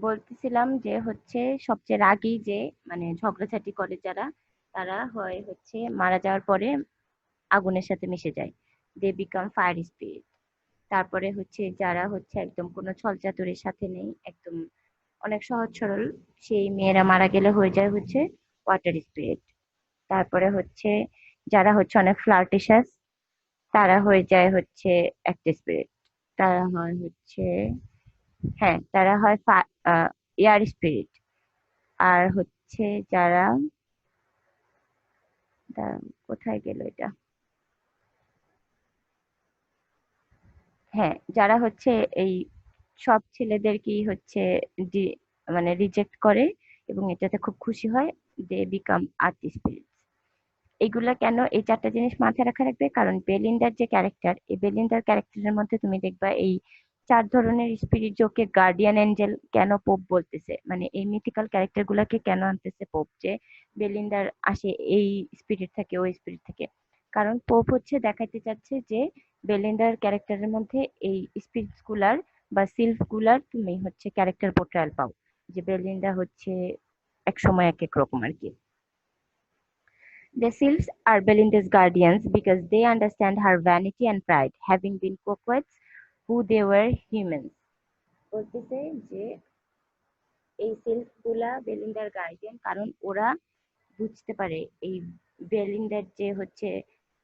বলতেছিলাম যে হচ্ছে সবচেয়ে রাগী যে মানে ঝগড়াঝাটি করে যারা, তারা হয় হচ্ছে মারা যাওয়ার পরে আগুনের সাথে মিশে যায়। They become fire spirit. তারপরে হচ্ছে যারা হচ্ছে একদম কোনো ছলচাতুরির সাথে নেই, একদম অনেক সহজ সরল, সেই মেয়েরা মারা গেলে হয়ে যায় হচ্ছে ওয়াটার স্পিরিট। তারপরে হচ্ছে যারা হচ্ছে অনেক ফ্লার্টিশাস, তারা হয়ে যায় হচ্ছে একটা স্পিরিট। তারা হয় হচ্ছে, হ্যাঁ তারা হয় এয়ার স্পিরিট। আর হচ্ছে যারা, কোথায় গেল এটা, হ্যাঁ যারা হচ্ছে এই সব ছেলেদেরকেই হচ্ছে ডি- মানে রিজেক্ট করে এবং এটাতে খুব খুশি হয়, দে বিকাম আর্ট স্পিরিট। এগুলা কেন, এই চারটা জিনিস মাথায় রাখা রাখবে, কারণ বেলিন্ডার যে ক্যারেক্টার, এই বেলিন্ডার ক্যারেক্টারের মধ্যে তুমি দেখবা এই চার ধরনের স্পিরিট, যোকে গার্ডিয়ান এঞ্জেল কেন পোপ বলতেছে, মানে এই মিথিক্যাল ক্যারেক্টার গুলাকে কেন আনতেছে পোপ, যে বেলিন্ডার আসে এই স্পিরিট থেকে ওই স্পিরিট থেকে। কারণ পোপ হচ্ছে দেখাইতে চাচ্ছে যে বেলিন্ডার ক্যারেক্টারের মধ্যে এই স্পিরিটস গুলার বা সিলফ গুলার তুমি হচ্ছে ক্যারেক্টার পোর্ট্রায়াল পাও, যে বেলিন্ডা হচ্ছে এক সময় এক এক রকম আর কি। The sylphs are Belinda's guardians because they understand her vanity and pride, having been coquettes who they were humans. বলতেছে যে এই সিল্ক গুলা বেলিন্দার গার্ডিয়ান, কারণ ওরা বুঝতে পারে এই বেলিন্দার যে হচ্ছে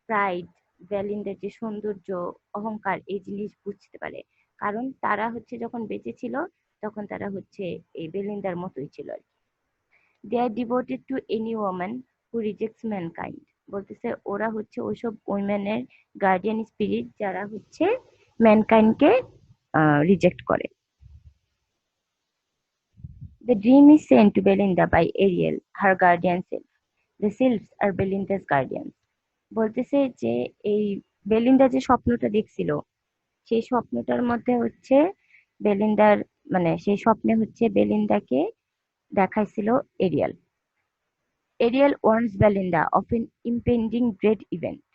প্রাইড, বেলিন্দার যে সৌন্দর্য, অহংকার, এই জিনিস বুঝতে পারে। কারণ তারা হচ্ছে যখন বেঁচে ছিল তখন তারা হচ্ছে এই বেলিন্দার মতোই ছিল আর কি। They are devoted to any woman who rejects mankind. বলতেছে ওরা হচ্ছে ওইসব উইমেনের গার্ডিয়ান স্পিরিট যারা হচ্ছে ম্যানকাইন্ডকে রিজেক্ট করে। The dream is sent to Belinda by Ariel, her guardian self. The sylphs are Belinda's guardians. বলতেছে যে এই বেলিন্দা যে স্বপ্নটা দেখছিল, সেই স্বপ্নটার মধ্যে হচ্ছে বেলিন্দার, মানে সেই স্বপ্নে হচ্ছে বেলিন্দাকে দেখাইছিল Ariel. Ariel warns Belinda of an impending great event.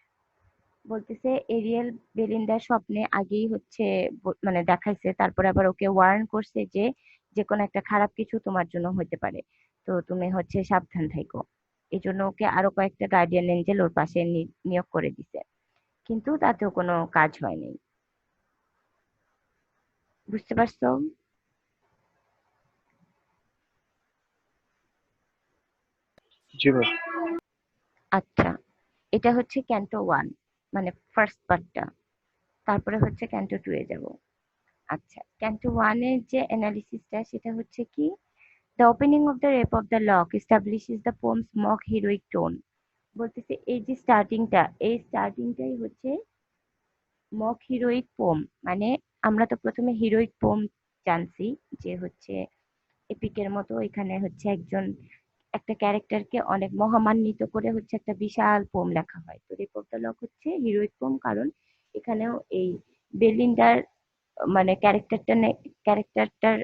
বলতেছে এরিয়েল বেলিন্দার স্বপ্নে আগেই হচ্ছে মানে দেখাইছে, তারপরে আবার ওকে ওয়ার্ন করছে যে যে কোনো একটা খারাপ কিছু তোমার জন্য হতে পারে, তো তুমি হচ্ছে সাবধান থাইকো। এই জন্য ওকে আরো কয়েকটা গার্ডিয়ান এঞ্জেল ওর পাশে নিয়োগ করে দিছে, কিন্তু তাতেও কোনো কাজ হয়নি। বুঝতে পারছো? জি ভাই। আচ্ছা, এটা হচ্ছে ক্যান্টো ওয়ান, মানে ফার্স্ট পার্টটা। তারপরে হচ্ছে ক্যান্টো টু এ যাব। আচ্ছা, ক্যান্টো ওয়ানের যে অ্যানালিসিসটা সেটা হচ্ছে কি, The opening of the Rape of the Lock establishes the poem's mock heroic tone. বলতেছে এই যে স্টার্টিংটা, এই স্টার্টিংটাই হচ্ছে মক হিরোইক পোম। মানে আমরা তো প্রথমে হিরোইক পোম জানছি, যে হচ্ছে এপিকের মতো এখানে হচ্ছে একজন একটা ক্যারেক্টারকে অনেক মহামান্বিত করে হচ্ছে একটা বিশাল পোম লেখা হয়। তো রেপ অফ দ্য লক হচ্ছে হিরোইক পোম, কারণ এখানেও এই বেলিন্ডার মানে ক্যারেক্টারটার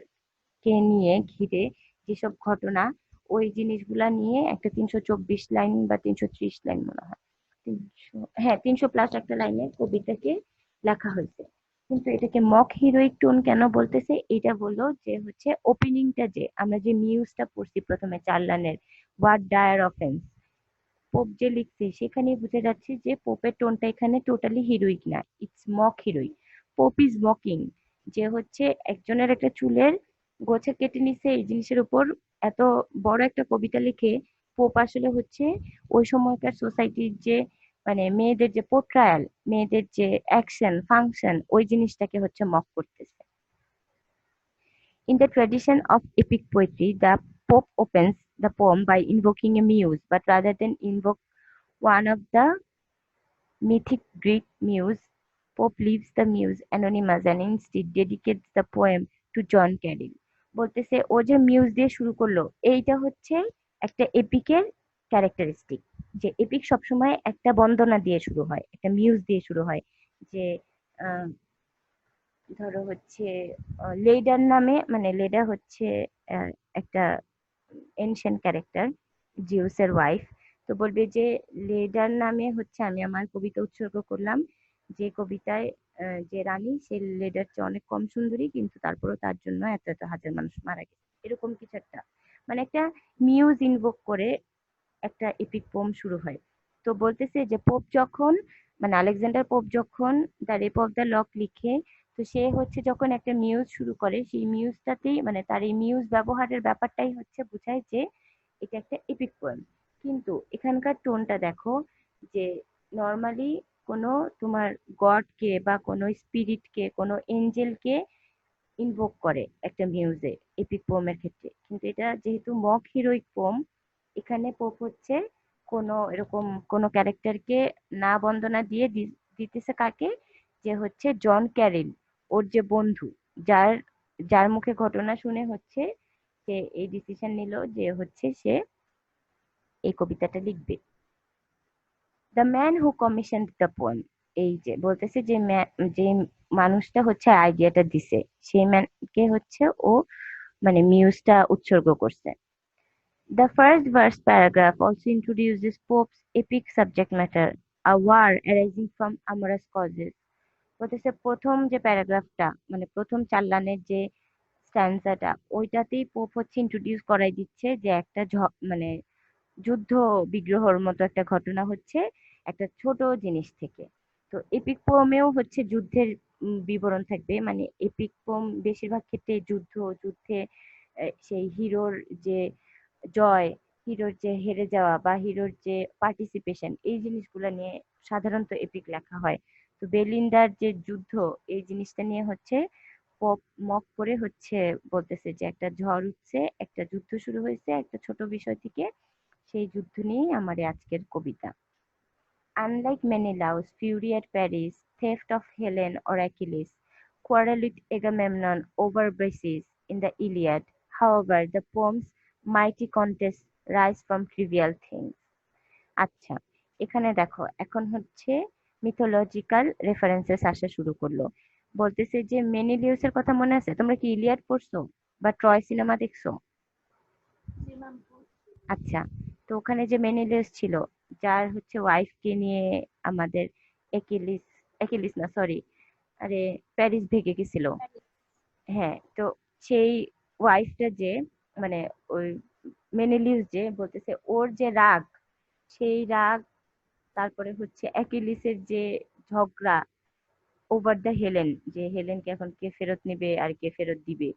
কে নিয়ে ঘিরে যেসব ঘটনা, ওই জিনিসগুলা নিয়ে একটা 324 লাইন বা 330 লাইন মনে হয়, 300 প্লাস একটা লাইনের কবিতাকে লেখা হয়েছে। কিন্তু এটাকে মক হিরোইক টোন কেন বলতেছে, এটা বললো যে হচ্ছে ওপেনিংটা, যে আমরা যে মিউজটা পড়ছি প্রথমে 4 লাইনের, হোয়াট ডায়ার অফেন্স, পোপ যে লিখছে সেখানেই বোঝা যাচ্ছে যে পোপের টোনটা এখানে টোটালি হিরোইক না, it's mock heroic. Pope is mocking, যে হচ্ছে একজনের একটা চুলের গোছা কেটে নিছে, এই জিনিসের উপর এত বড় একটা কবিতা লিখে পোপ আসলে হচ্ছে ওই সময়কার সোসাইটির যে মানে মেয়েদের যে পোট্রায়াল, মেয়েদের যে অ্যাকশন ফাংশন, ওই জিনিসটাকে হচ্ছে মক করতেছে। In the tradition of epic poetry, the Pope opens the poem by invoking a muse, but rather than invoke one of the mythic Greek muse, Pope leaves the muse anonymous and instead dedicates the poem to John Carroll. বলতেছে ও যে muse দিয়ে শুরু করলো, এইটা হচ্ছে একটা এপিকের characteristic, যে epic সবসময় একটা বন্দনা দিয়ে শুরু হয়, একটা মিউজ দিয়ে শুরু হয়। যে আহ, ধরো হচ্ছে লেডার নামে, মানে লেডা হচ্ছে আহ, একটা এনশিয়েন্ট ক্যারেক্টার, জিউসের ওয়াইফ। তো বলবে যে লেডার নামে হচ্ছে আমি আমার কবিতা উৎসর্গ করলাম, যে কবিতায় যে রানী সে লেডার চেয়ে অনেক কম সুন্দরী, কিন্তু তারপরেও তার জন্য এত এত হাজার মানুষ মারা গেছে, এরকম কিছু একটা, মানে একটা মিউজ ইনভোক করে একটা এপিক পোম শুরু হয়। তো বলতেছে যে পোপ যখন, মানে আলেকজান্ডার পোপ যখন the rape of the lock লিখে, তো সে হচ্ছে যখন একটা মিউজ শুরু করে, সেই মিউজটাতেই মানে তার এই মিউজ ব্যবহারের ব্যাপারটাই হচ্ছে বোঝায় যে এটা একটা এপিক পোয়েম। কিন্তু এখানকার টোনটা দেখো, যে নর্মালি কোনো তোমার গডকে বা কোনো স্পিরিটকে কোনো এঞ্জেলকে ইনভোক করে একটা মিউজে এপিক পোমের ক্ষেত্রে, কিন্তু এটা যেহেতু মক হিরোইক পোম, এখানে পোপ হচ্ছে কোনো এরকম কোনো ক্যারেক্টারকে না বন্দনা দিয়ে দিতেছে কাকে, যে হচ্ছে জন ক্যারিল, ওর যে বন্ধু, যার যার মুখে ঘটনা শুনে হচ্ছে সে এই ডিসিশন নিল যে হচ্ছে সে এই কবিতাটা লিখবে। The man who commission the poem, এই যে বলতেছে যে যে মানুষটা হচ্ছে আইডিয়াটা দিছে, সেই ম্যানকে হচ্ছে ও মানে মিউজটা উৎসর্গ করছে। The first verse paragraph also introduces Pope's epic subject matter, a war arising from amorous causes. বলতেছে প্রথম যে প্যারাগ্রাফটা, মানে প্রথম 4 লাইনের যে স্ট্যান্সাটা, ওইটাতেই পোপ হচ্ছে ইন্ট্রোডিউস করাই দিচ্ছে যে একটা মানে যুদ্ধ বিগ্রহর মতো একটা ঘটনা হচ্ছে একটা ছোট জিনিস থেকে। তো এপিক পোমেও হচ্ছে যুদ্ধের বিবরণ থাকবে, মানে এপিক পোম বেশিরভাগ ক্ষেত্রে যুদ্ধ, যুদ্ধে সেই হিরোর যে জয়, হিরোর যে হেরে যাওয়া বা হিরোর যে পার্টিসিপেশন, এই জিনিসগুলো নিয়ে সাধারণত এপিক লেখা হয়। তো বেলিন্ডার যে যুদ্ধ, এই জিনিসটা নিয়ে হচ্ছে পপ মক করে হচ্ছে বলতেছে যে একটা ঝড় উঠছে, একটা যুদ্ধ শুরু হয়েছে একটা ছোট বিষয় থেকে, সেই যুদ্ধ নিয়েই আমার এই আজকের কবিতা। Unlike Menelaus' fury at Paris, theft of Helen or Achilles, quarrel with Agamemnon over Briseis in the Iliad, however, the poem's mighty contests rise from trivial things. আচ্ছা, এখানে দেখো এখন হচ্ছে মিথোলজিক্যাল রেফারেন্সেস আসা শুরু করলো। বলতেছে যে মেনিলিউসের কথা মনে আছে? তোমরা কি ইলিয়াড পড়ছো বা ট্রয় সিনেমা দেখছো? আচ্ছা, তো ওখানে যে মেনিলিয়াস ছিল, যার হচ্ছে ওয়াইফকে নিয়ে আমাদের একিলিস, একিলিস না সরি, আরে প্যারিস ভেগে গেছিল। হ্যাঁ, তো সেই ওয়াইফটা যে মানে ওই মেনিলিউস যে বলতেছে ওর যে রাগ, সেই রাগ, তারপরে হচ্ছে অ্যাকিলিসের যে ঝগড়া ওভার দ্য হেলেন, যে হেলেনকে এখন কে ফেরত নিবে আর কে ফেরত দিবে,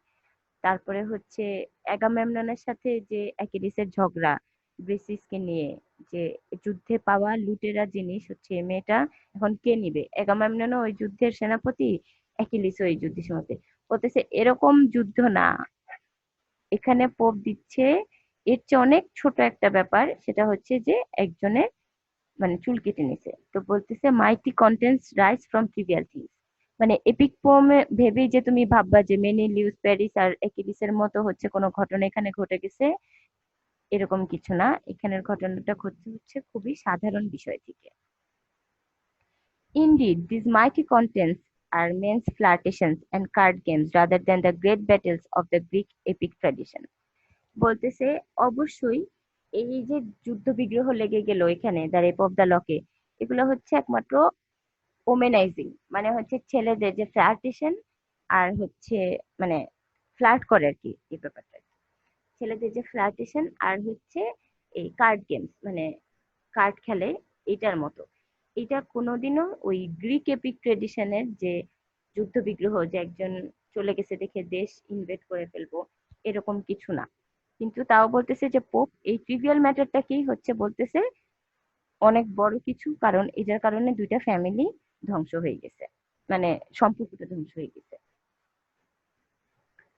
তারপরে হচ্ছে অ্যাগামেমননের সাথে যে অ্যাকিলিসের ঝগড়া ব্রেসিসকে নিয়ে, যে যুদ্ধে পাওয়া লুটেরা জিনিস হচ্ছে এই মেয়েটা এখন কে নিবে, অ্যাগামেমননও ওই যুদ্ধের সেনাপতি, অ্যাকিলিসও ওই যুদ্ধের সেনাপতি। বলতেছে এরকম যুদ্ধ না, এখানে পোপ দিচ্ছে এর চেয়ে অনেক ছোট একটা ব্যাপার, সেটা হচ্ছে যে একজনের মানে চুল কেটে নিছে। তো বলতেছে mighty contests rise from trivial things, মানে এপিক পোমে ভেবেই যে তুমি ভাববা যে মেনিলিউস প্যারিস আর একিলিসের মতো হচ্ছে কোনো ঘটনা এখানে ঘটে গেছে, এরকম কিছু না, এখানের ঘটনাটা ঘটছে হচ্ছে খুবই সাধারণ বিষয় থেকে। Indeed, these mighty contents are men's flirtations and card games rather than the great battles of the Greek epic tradition. বলতেছে অবশ্যই এই যে যুদ্ধ বিগ্রহ লেগে গেল এখানে দ্য রেপ অফ দ্য লকে, এগুলো হচ্ছে একমাত্র ওমেনাইজিং, মানে হচ্ছে ছেলেদের যে ফ্লার্টেশন আর হচ্ছে মানে ফ্লার্ট করে আর কি, এই ব্যাপারটা ছেলেদের যে ফ্লার্টেশন আর হচ্ছে এই কার্ড গেমস মানে কার্ড খেলে, এটার মতো। এটা কোনোদিনও ওই গ্রিক এপিক ট্রেডিশনের যে যুদ্ধ বিগ্রহ যে একজন চলে গেছে দেখে দেশ ইনভেড করে ফেলবো, এরকম কিছু না। কিন্তু তাও বলতেছে যে পোপ এই ট্রিভিয়াল ম্যাটারটাকেই হচ্ছে বলতেছে অনেক বড় কিছু, কারণ এটার কারণে দুইটা ফ্যামিলি ধ্বংস হয়ে গেছে, মানে সম্পর্কটা ধ্বংস হয়ে গেছে।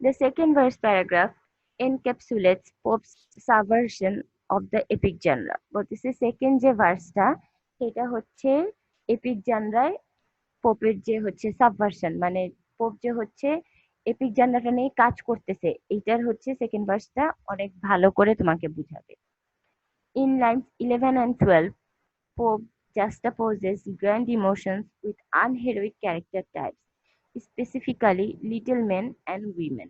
The second verse paragraph encapsulates Pope's subversion of the epic genre. বলতেছে সেকেন্ড যে ভার্সটা, সেটা হচ্ছে এপিক জানরায় পোপের যে হচ্ছে সাবভার্সন, মানে পোপ যে হচ্ছে এপিক জানরাটা নিয়ে কাজ করতেছে, এইটার হচ্ছে সেকেন্ড ভার্সটা অনেক ভালো করে তোমাকে বুঝাবে। In lines 11 and 12, Pope juxtaposes grand emotions with unheroic character types, specifically little men and women.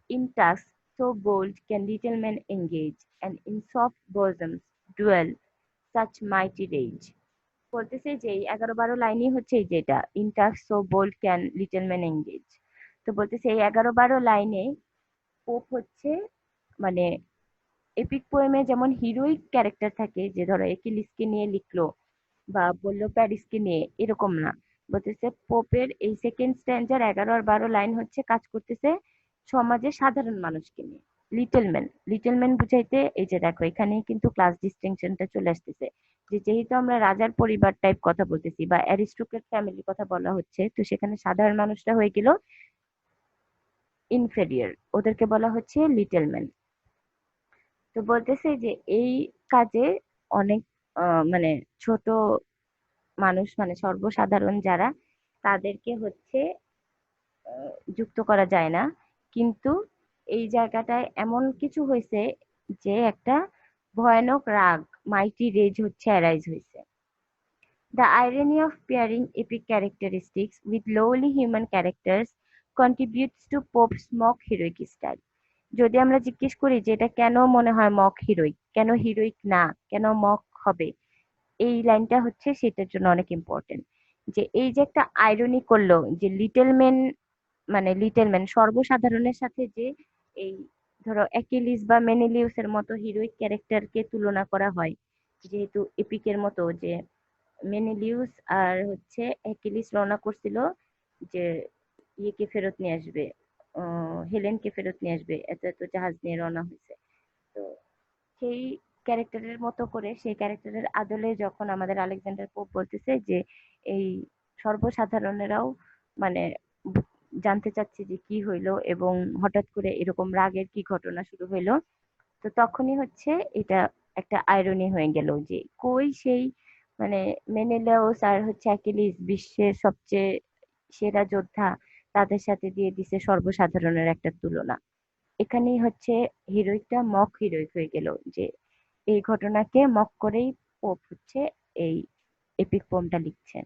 In tasks so bold can little men engage, and in soft bosoms dwell such mighty rage. বলতেছে যে এই 11-12 লাইনই হচ্ছে এই যেটা intact so bold can little man engage. তো বলতেছে এই 11-12 লাইনে পোপ হচ্ছে মানে এপিক পোয়েমে যেমন হিরোইক ক্যারেক্টার থাকে, যে ধরো একিলিসকে নিয়ে লিখলো বা বললো প্যারিসকে নিয়ে, এরকম না। বলতেছে পোপের এই সেকেন্ড স্ট্যান্ডার 11 আর 12 লাইন হচ্ছে কাজ করতেছে সমাজের সাধারণ মানুষকে নিয়ে। লিটল ম্যান, লিটল ম্যান বুঝাইতে এই যে দেখো এখানে কিন্তু ক্লাস ডিস্টিংশনটা চলে আসতেছে, যে যেহেতু আমরা রাজার পরিবার টাইপ কথা বলতেছি বা অ্যারিস্টোক্রেট ফ্যামিলির কথা বলা হচ্ছে, তো সেখানে সাধারণ মানুষরা হয়ে গেল ইনফেরিয়র, ওদেরকে বলা হচ্ছে লিটল ম্যান। তো বলতেছে যে এই কাজে অনেক মানে ছোট মানুষ মানে সর্বসাধারণ যারা, তাদেরকে হচ্ছে যুক্ত করা যায় না। কিন্তু এই জায়গাটায় এমন কিছু হয়েছে যে একটা ভয়ানক রাগ, মাইটি রেজ হচ্ছে অ্যারাইজ হয়েছে। The irony of pairing epic characteristics with lowly human characters contributes to Pope's mock heroic style. যদি আমরা জিজ্ঞেস করি যে এটা কেন মনে হয় মক হিরোইক, কেন হিরোইক না, কেন মক হবে, এই লাইনটা হচ্ছে সেটার জন্য অনেক ইম্পর্টেন্ট। যে এই যে একটা আইরনি করলো যে লিটল ম্যান, মানে লিটল ম্যান সর্বসাধারণের সাথে যে এই ধরো অ্যাকিলিস বা মেনিলিউসের মতো হিরোইক ক্যারেক্টারকে তুলনা করা হয়, যেহেতু এপিকের মতো যে মেনিলিউস আর হচ্ছে অ্যাকিলিস রওনা করছিল যে ইয়েকে ফেরত নিয়ে আসবে, হেলেনকে ফেরত নিয়ে আসবে, এত এত জাহাজ নিয়ে রওনা হয়েছে। তো সেই ক্যারেক্টারের মতো করে সেই ক্যারেক্টারের আদলে যখন আমাদের আলেকজান্ডার পোপ বলতেছে যে এই সর্বসাধারণেরাও মানে জানতে চাচ্ছে যে কি হইলো এবং হঠাৎ করে এরকম রাগের কি ঘটনা শুরু হইলো, তো তখনই হচ্ছে এটা একটা আইরনি হয়ে গেল যে কই সেই মানে মেনেলাওস আর হচ্ছে অ্যাকিলিস বিশ্বের সবচেয়ে সেরা যোদ্ধা, তাদের সাথে দিয়ে দিছে সর্বসাধারণের একটা তুলনা। এখানেই হচ্ছে হিরোইকটা মক হিরোইক হয়ে গেল, যে এই ঘটনাকে মক করেই পোপ হচ্ছে এই এপিক পোমটা লিখছেন।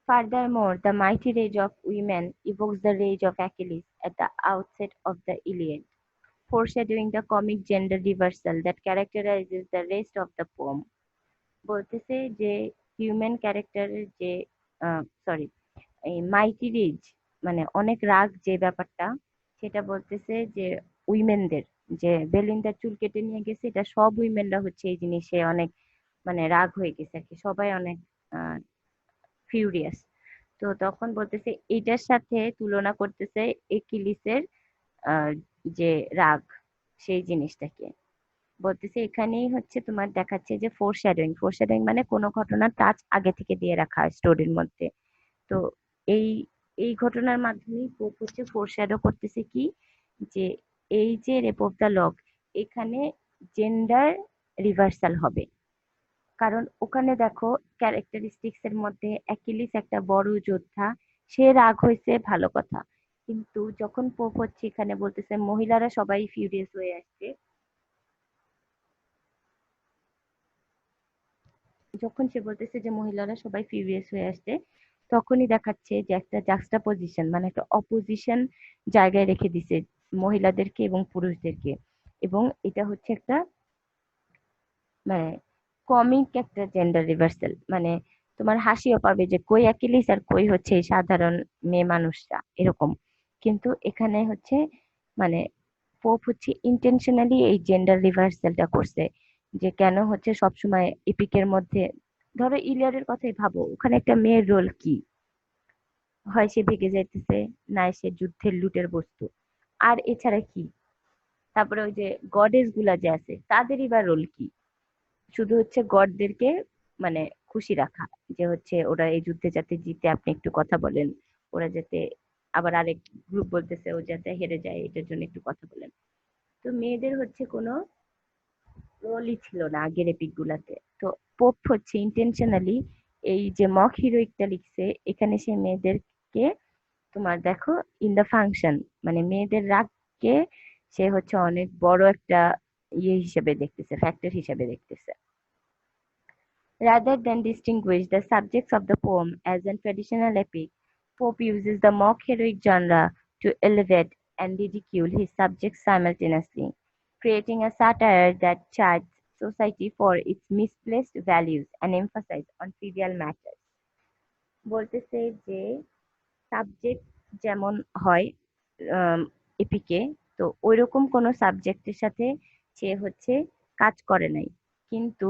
Furthermore, the mighty rage of women evokes the rage of Achilles at the outset of the Iliad, foreshadowing the comic gender reversal that characterizes the rest of the poem. বলতেছে যে human ক্যারেক্টারের যে sorry এই মাইটি raise মানে অনেক রাগ যে ব্যাপারটা, সেটা বলতেছে যে উইমেনদের, যে বেলিন্দার চুল কেটে নিয়ে গেছে, এটা সব উইমেনরা হচ্ছে এই জিনিসে অনেক মানে রাগ হয়ে গেছে আর কি, সবাই অনেক ফিউরিয়াস। তো তখন বলতেছে এটার সাথে তুলনা করতেছে একিলিসের আহ, যে রাগ, সেই জিনিসটাকে বলতেছে এখানেই হচ্ছে তোমার দেখাচ্ছে যে ফোরশ্যাডোয়িং, ফোরশ্যাডোয়িং মানে কোনো ঘটনার টাচ আগে থেকে দিয়ে রাখা স্টোরির মধ্যে। তো এই এই ঘটনার মাধ্যমেই পোপ হচ্ছে ফোরশ্যাডো করতেছে কি, যে এই যে রেপ অফ দ্য লক, এখানে জেন্ডার রিভার্সাল হবে। কারণ ওখানে দেখো ক্যারেক্টারিস্টিক্স এর মধ্যে অ্যাকিলিস একটা বড় যোদ্ধা, সে রাগ হয়েছে ভালো কথা, কিন্তু যখন পোপ হচ্ছে এখানে বলতেছে মহিলারা সবাই ফিউরিয়াস হয়ে আসছে, যখন সে বলতেছে যে মহিলারা সবাই ফিউরিয়াস হয়ে আসছে, তখনই দেখাচ্ছে যে একটা জাক্সটা পজিশন মানে একটা অপোজিশন জায়গায় রেখে দিছে মহিলাদেরকে এবং পুরুষদেরকে। এবং এটা হচ্ছে একটা মানে কমিক একটা জেন্ডার রিভার্সাল, মানে তোমার হাসিও পাবে যে কই অ্যাকিলিস আর কই হচ্ছে এই সাধারণ মেয়ে মানুষরা এরকম। কিন্তু এখানে হচ্ছে মানে পোপ হচ্ছে ইন্টেনশনালি এই জেন্ডার রিভার্সালটা করছে, যে কেন হচ্ছে সবসময় এপিকের মধ্যে ধরো ইলিয়াডের কথাই ভাবো, ওখানে একটা মেয়ের রোল কি, হয় সে ভেগে যাইতেছে, না সে যুদ্ধের লুটের বস্তু, আর এছাড়া কি। তারপরে ওই যে গডেস গুলা যে আছে তাদেরই বা রোল কি, শুধু হচ্ছে গডদেরকে মানে খুশি রাখা, যে হচ্ছে ওরা এই যুদ্ধে যাতে জিতে আপনি একটু কথা বলেন, ওরা যাতে, আবার আরেক গ্রুপ বলতেছে ও যাতে হেরে যায় এটার জন্য একটু কথা বলেন। তো মেয়েদের হচ্ছে কোনো রোলই ছিল না আগের এপিক গুলাতে। তো পোপ হচ্ছে ইন্টেনশনালি এই যে মক হিরোইকটা লিখছে, এখানে সে মেয়েদেরকে তোমার দেখো ইন দ্য ফাংশন মানে মেয়েদের রাগকে সে হচ্ছে অনেক বড় একটা ইয়ে হিসেবে দেখতেছে, ফ্যাক্টর হিসেবে দেখতেছে। Rather than distinguish the subjects of the poem as in traditional epic, Pope uses the mock heroic genre to elevate and ridicule his subjects simultaneously, creating a satire that charts society for its misplaced values and emphasize on trivial matters. বলতেছে যে subject যেমন হয় APK, তো ওইরকম কোনো সাবজেক্টের সাথে সে হচ্ছে কাজ করে নাই, কিন্তু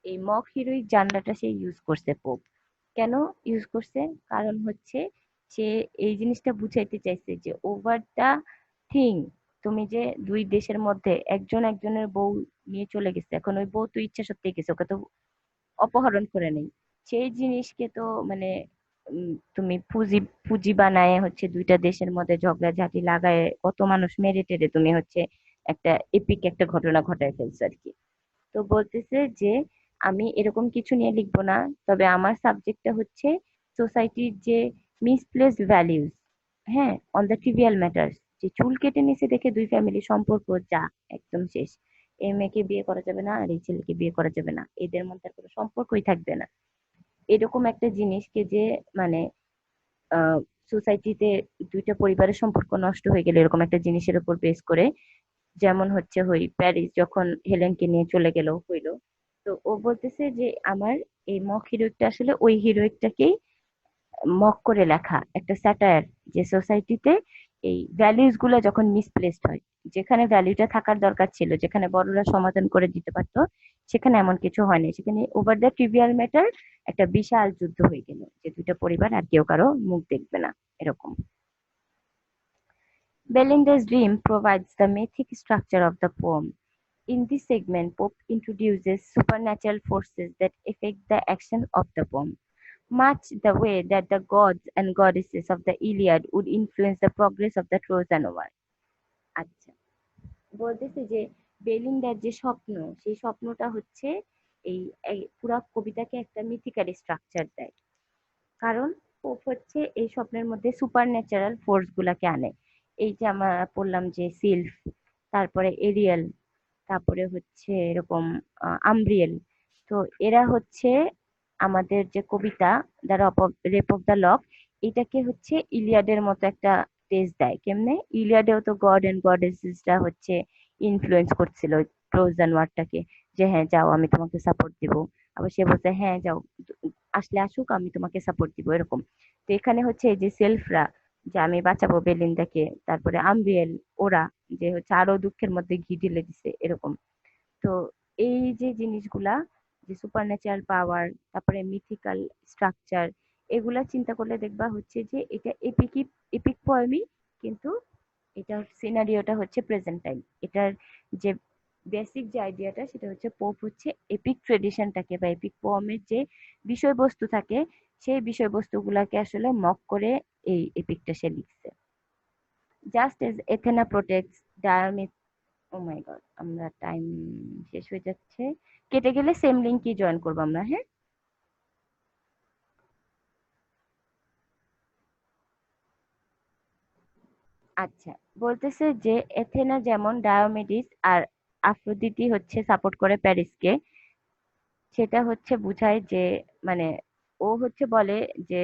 এই মক হিরোইক জানলাটা সে ইউজ করছে পোপ। কেন ইউজ করছে? কারণ হচ্ছে সে এই জিনিসটা বুঝাইতে চাইছে যে ওভার দা থিং, তুমি যে দুই দেশের মধ্যে একজন একজনের বউ নিয়ে চলে গেছে, এখন ওই বউ তো ইচ্ছা সত্যি গেছে, ওকে তো অপহরণ করে নেই। সেই জিনিসকে তো মানে তুমি পুঁজি পুঁজি বানায় হচ্ছে দুইটা দেশের মধ্যে ঝগড়াঝাটি লাগায় কত মানুষ মেরে টেরে তুমি হচ্ছে একটা এপিক একটা ঘটনা ঘটায় ফেলছো আর কি। তো বলতেছে যে আমি এরকম কিছু নিয়ে লিখবো না, তবে আমার সাবজেক্টটা হচ্ছে সোসাইটির যে মিসপ্লেসড ভ্যালিউজ, হ্যাঁ, অন দ্য ট্রিভিয়াল ম্যাটার্স, যে চুল কেটে নিচে দেখে দুই ফ্যামিলি সম্পর্ক যা একদম শেষ, এই মেয়েকে বিয়ে করা যাবে না আর এই ছেলেকে বিয়ে করা যাবে না, এদের মধ্যে আর কোনো সম্পর্কই থাকবে না, এরকম একটা জিনিসকে যে মানে সোসাইটিতে দুইটা পরিবারের সম্পর্ক নষ্ট হয়ে গেলে এরকম একটা জিনিসের উপর বেস করে, যেমন হচ্ছে হই প্যারিস যখন হেলেনকে নিয়ে চলে গেল হইলো, তো ও বলতেছে যে আমার এই মক হিরোইকটা আসলে ওই হিরোইকটাকেই মক করে লেখা একটা স্যাটায়ার, যে সোসাইটিতে এই ভ্যালিউস গুলা যখন মিসপ্লেসড হয়, যেখানে ভ্যালুটা থাকার দরকার ছিল, যেখানে বড়রা সমাধান করে দিতে পারতো, সেখানে এমন কিছু হয়নি, সেখানে ওভার দ্য ট্রিভিয়াল ম্যাটার একটা বিশাল যুদ্ধ হয়ে গেল, যে দুইটা পরিবার আর কেউ কারো মুখ দেখবে না এরকম। Belinda's dream provides the mythic structure of the poem. In this segment, Pope introduces supernatural forces that affect the action of the poem, much the way that the gods and goddesses of the Iliad would influence the progress of the Trojan War. আচ্ছা, বলতেছে যে বেলিন্ডার যে স্বপ্ন, সেই স্বপ্নটা হচ্ছে এই এই পুরা কবিতাকে একটা মিথিক্যাল স্ট্রাকচার দেয়। কারণ পোপ হচ্ছে এই স্বপ্নের মধ্যে সুপার ন্যাচারাল ফোর্স গুলাকে আনে। এই যে আমরা পড়লাম যে সিলফ, তারপরে এরিয়াল, তারপরে হচ্ছে এরকম আমব্রিয়েল, তো এরা হচ্ছে আমাদের যে কবিতা the rape of the lock, এটাকে হচ্ছে ইলিয়াডের মতো একটা টেস্ট দেয়। কেমনে? ইলিয়াডেও তো গড এন্ড গডেসেসরা হচ্ছে ইনফ্লুয়েন্স করছিল ট্রোজান ওয়ারটাকে, যে হ্যাঁ যাও আমি তোমাকে সাপোর্ট দিব, আবার সে বলছে হ্যাঁ যাও, আসলে আসুক আমি তোমাকে সাপোর্ট দিব এরকম। তো এখানে হচ্ছে এই যে সেলফরা, যে আমি বাঁচাবো বেলিন্দাকে, তারপরে আম্বিয়েল, ওরা যে হচ্ছে আরো দুঃখের মধ্যে ঘি ঢেলে দিছে এরকম। তো এই যে জিনিসগুলা, যে সুপার ন্যাচারাল পাওয়ার, তারপরে মিথিক্যাল স্ট্রাকচার, এগুলা চিন্তা করলে দেখবা হচ্ছে যে এটা এপিক, এপিক পোয়েমই, কিন্তু এটার সিনারিওটা হচ্ছে প্রেজেন্ট টাইম। এটার যে বেসিক যে আইডিয়াটা সেটা হচ্ছে পোপ হচ্ছে এপিক ট্রেডিশনটাকে বা এপিক পোয়েমের যে বিষয়বস্তু থাকে, সেই বিষয়বস্তুগুলাকে আসলে মক করে এই এপিকটা সে লিখছে। জাস্ট এজ এথেনা প্রোটেক্টস ডায়োমিড, ও মাই গড, আমরা টাইম শেষ হয়ে যাচ্ছে, কেটে গেলে সেম লিঙ্কই জয়েন করবো আমরা, হ্যাঁ। আচ্ছা, বলতেছে যে এথেনা যেমন ডায়োমেডিস আর আফ্রোদিটি হচ্ছে সাপোর্ট করে প্যারিসকে, সেটা হচ্ছে বুঝায় যে মানে ও হচ্ছে বলে যে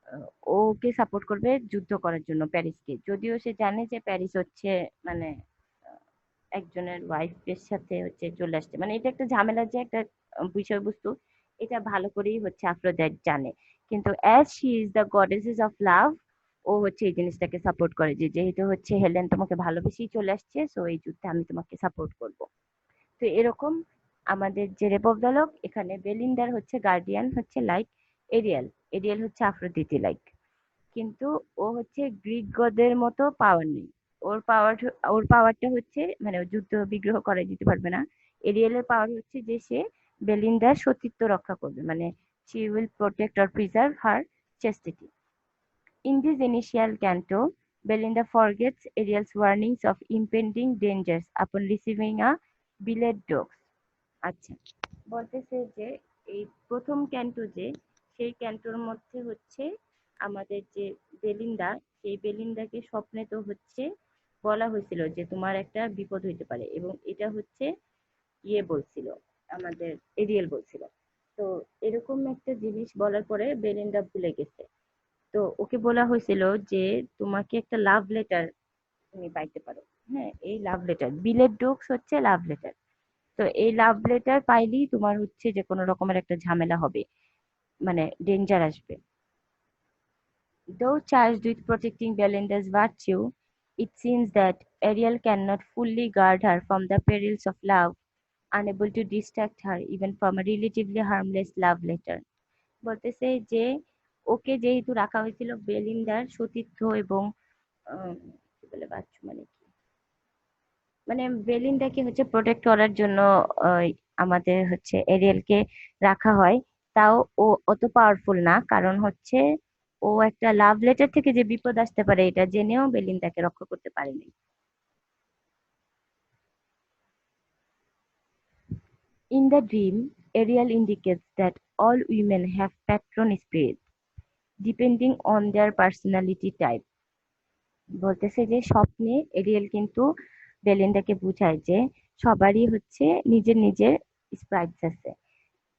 আহ, ওকে সাপোর্ট করবে যুদ্ধ করার জন্য প্যারিসকে, যদিও সে জানে যে প্যারিস হচ্ছে মানে একজনের ওয়াইফের সাথে হচ্ছে চলে আসছে, মানে এটা একটা ঝামেলার যে একটা বিষয়বস্তু, এটা ভালো করেই হচ্ছে আফ্রোডাইট জানে। কিন্তু as she is the goddesses of love, ও হচ্ছে এই জিনিসটাকে সাপোর্ট করে, যে যেহেতু হচ্ছে হেলেন তোমাকে ভালোবেসেই চলে আসছে, সো এই যুদ্ধে আমি তোমাকে সাপোর্ট করব। তো এরকম আমাদের যে রেপোভদলক, এখানে বেলিন্দার হচ্ছে গার্ডিয়ান হচ্ছে লাইক এরিয়াল, এরিয়াল হচ্ছে আফ্রোদিতি লাইক, কিন্তু ও হচ্ছে গ্রিক গদের মতো পাওয়ার নেই। ওর পাওয়ার, ওর পাওয়ারটা হচ্ছে মানে ও যুদ্ধ বিগ্রহ করাই দিতে পারবে না। এরিয়েলের পাওয়ার হচ্ছে যে সে বেলিন্দার সতীত্ব রক্ষা করবে, মানে she will protect or preserve her chastity. In this initial canto, Belinda forgets Ariel's warnings of impending dangers upon receiving a billet dogs. আচ্ছা, বলতেছে যে এই প্রথম ক্যান্টো যে, সেই ক্যান্টোর মধ্যে হচ্ছে আমাদের যে বেলিন্দা, সেই বেলিন্দাকে স্বপ্নে তো হচ্ছে বলা হয়েছিল যে তোমার একটা বিপদ হইতে পারে, এবং এটা হচ্ছে ইয়ে বলছিল, আমাদের এরিয়েল বলছিল। তো এরকম একটা জিনিস বলার পরে বেলিন্দা ভুলে গেছে। তো ওকে বলা হয়েছিল যে তোমাকে একটা লাভ লেটার তুমি পাইতে পারো। হ্যাঁ, এই লাভ লেটার, বিলের ডোকস হচ্ছে লাভ লেটার। তো এই লাভ লেটার পাইলেই তোমার হচ্ছে যে কোনো রকমের একটা ঝামেলা হবে, মানে ডেঞ্জার আসবে। Though charged with protecting Belinda's virtue, it seems that Ariel cannot fully guard her from the perils of love, unable to distract her even from a relatively harmless love letter. বলতেছে যে ওকে যেহেতু রাখা হয়েছিল বেলিন্দার সতীর্থ এবং কি বলে বাচ্চু মানে কি, মানে বেলিন্দাকে হচ্ছে প্রোটেক্ট করার জন্য আমাদের হচ্ছে এরিয়েলকে রাখা হয়। তাও ও অত পাওয়ারফুল না, কারণ হচ্ছে ও একটা লাভ লেটার থেকে যে বিপদ আসতে পারে এটা জেনেও বেলিন্দাকে রক্ষা করতে পারেনি। In the dream, Ariel indicates that all women have patron spirits depending on their personality type. বলতেছে যে স্বপ্নে এরিয়েল কিন্তু বেলিন্দাকে বুঝায় যে সবারই হচ্ছে নিজের নিজের স্প্রাইটস আছে,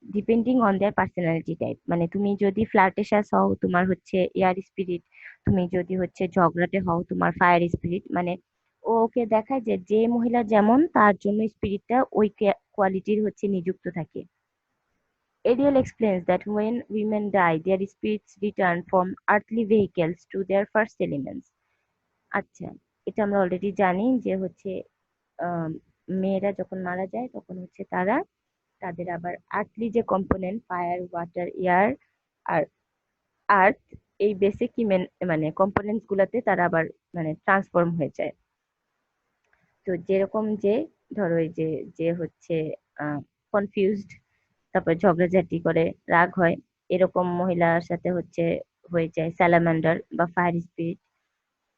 depending on their personality type. মানে তুমি যদি ফ্লার্টেশাস হও তোমার হচ্ছে এয়ার স্পিরিট, তুমি যদি হচ্ছে ঝগড়াটে হও তোমার ফায়ার স্পিরিট। মানে ও ওকে দেখায় যে যে মহিলা যেমন তার জন্য স্পিরিটটা ওই কোয়ালিটির হচ্ছে নিযুক্ত থাকে। Ariel explains that when women die, their spirits return from earthly vehicles to their first elements. আচ্ছা, এটা আমরা অলরেডি জানি যে হচ্ছে আহ, মেয়েরা যখন মারা যায় তখন হচ্ছে তারা তাদের আবার আর্থলি যে কম্পোনেন্ট ফায়ার ওয়াটার এয়ার আর আর্থ, এই বেসিক মানে কম্পোনেন্টস গুলাতে তারা আবার মানে ট্রান্সফর্ম হয়ে যায়। তো যেরকম যে ধরো এই যে যে হচ্ছে কনফিউজড, তারপর ঝগড়াঝাটি করে রাগ হয়, এরকম মহিলার সাথে হচ্ছে হয়ে যায় স্যালামান্ডার বা ফায়ার স্পিরিট।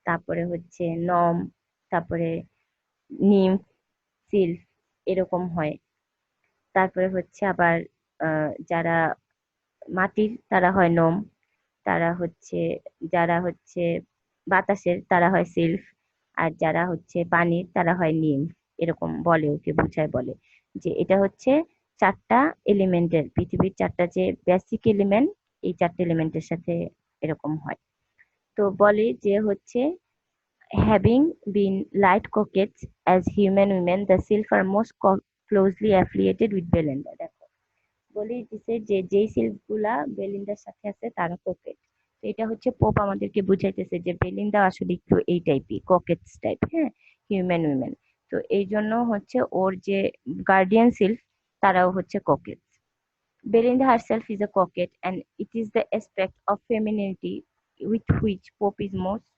তারপরে হচ্ছে নম, তারপরে নিম, সিল্ফ, এরকম হয়। তারপরে হচ্ছে আবার যারা মাটির তারা হয় নোম, তারা হচ্ছে যারা হচ্ছে বাতাসের তারা হয় সিল্ফ, আর যারা হচ্ছে পানির তারা হয় নিম। এরকম বলে, ওকে বুঝায় বলে যে এটা হচ্ছে চারটা এলিমেন্টের, পৃথিবীর চারটা যে বেসিক এলিমেন্ট, এই চারটা এলিমেন্টের সাথে এরকম হয়। তো বলে যে হচ্ছে having been light coquettes as human women, the sylph are most closely affiliated with Belinda. দেখো বলেই দিছে যে যেই সিল্ফ গুলা বেলিন্দার সাথে আছে তারা কোকেট। এটা হচ্ছে পোপ আমাদেরকে বুঝাইতেছে যে বেলিন্দা আসলে একটু এই টাইপই কোকেটস টাইপ, হ্যাঁ, হিউম্যান উইমেন। তো এই জন্য হচ্ছে ওর যে গার্ডিয়ান সিল্ফ তারাও হচ্ছে কোকেট। Belinda herself is a coquette, and it is the aspect of femininity with which Pope is most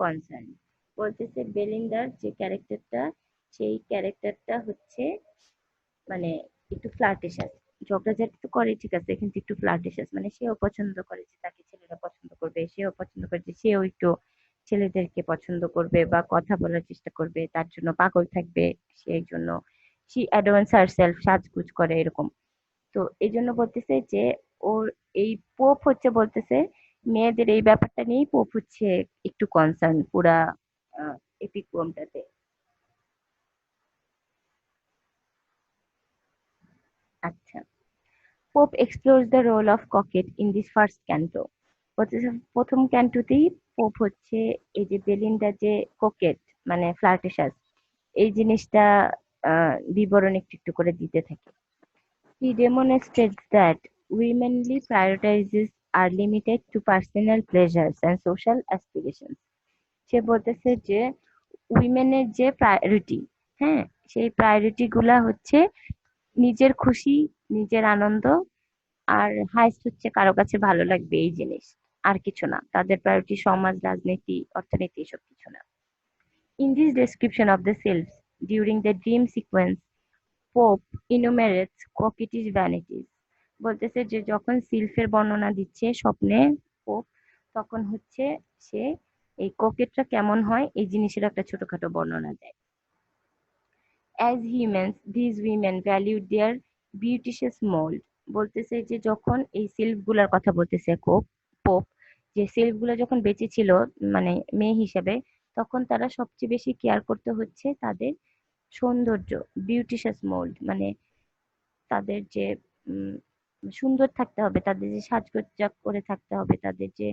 concerned. বলতেছে বেলিন্দার যে ক্যারেক্টারটা, সেই ক্যারেক্টারটা হচ্ছে মানে একটু ফ্লার্টিশাস। ঝগড়াঝাটি তো করে ঠিক আছে, কিন্তু একটু ফ্লার্টিশাস, মানে সেও পছন্দ করে যে তাকে ছেলেরা পছন্দ করবে, সেও পছন্দ করে যে সেও একটু ছেলেদেরকে পছন্দ করবে বা কথা বলার চেষ্টা করবে, তার জন্য পাগল থাকবে। সেই জন্য she adorns herself, সাজগুজ করে এরকম। তো এই জন্য বলতেছে যে ওর এই পোপ হচ্ছে বলতেছে মেয়েদের এই ব্যাপারটা নিয়েই পোপ হচ্ছে একটু কনসার্ন পুরা এপিক পোমটাতে। আচ্ছা, Pope explores the role of coquette in this first canto. বলতেছে প্রথম ক্যান্টোতেই পোপ হচ্ছে এই যে বেলিন্ডা যে কোকেট মানে ফ্লার্টিশাস, এই জিনিসটা বিবরণ একটু একটু করে দিতে থাকে। He demonstrates that womanly priorities are limited to personal pleasures and social aspirations. সে বলতেছে যে উইমেনের যে প্রায়োরিটি, হ্যাঁ, সেই প্রায়োরিটি গুলা হচ্ছে নিজের খুশি, নিজের আনন্দ, আর হাইস্ট হচ্ছে কারো কাছে ভালো লাগবে এই জিনিস, আর কিছু না। তাদের প্রায়োরিটি সমাজ, রাজনীতি, অর্থনীতি এসব কিছু না। In this description of the selves during the dream sequence, Pope enumerates coquettish vanities. বলতেছে যে যখন সিলফের বর্ণনা দিচ্ছে স্বপ্নে পোপ, তখন হচ্ছে সে এই কোকেটটা কেমন হয় এই জিনিসের একটা ছোটখাটো বর্ণনা দেয়। As humans, these women valued their beauticious mold. বলতেছে যে যখন এই সিল্ক গুলার কথা বলতেছে পোপ, যে সিল্ক গুলা যখন বেঁচে ছিল মানে মেয়ে হিসেবে, তখন তারা সবচেয়ে বেশি কেয়ার করতে হচ্ছে তাদের সৌন্দর্য, বিউটিশিয়াস মোল্ড, মানে তাদের যে উম, সুন্দর থাকতে হবে, তাদের যে সাজসজ্জা করে থাকতে হবে, তাদের যে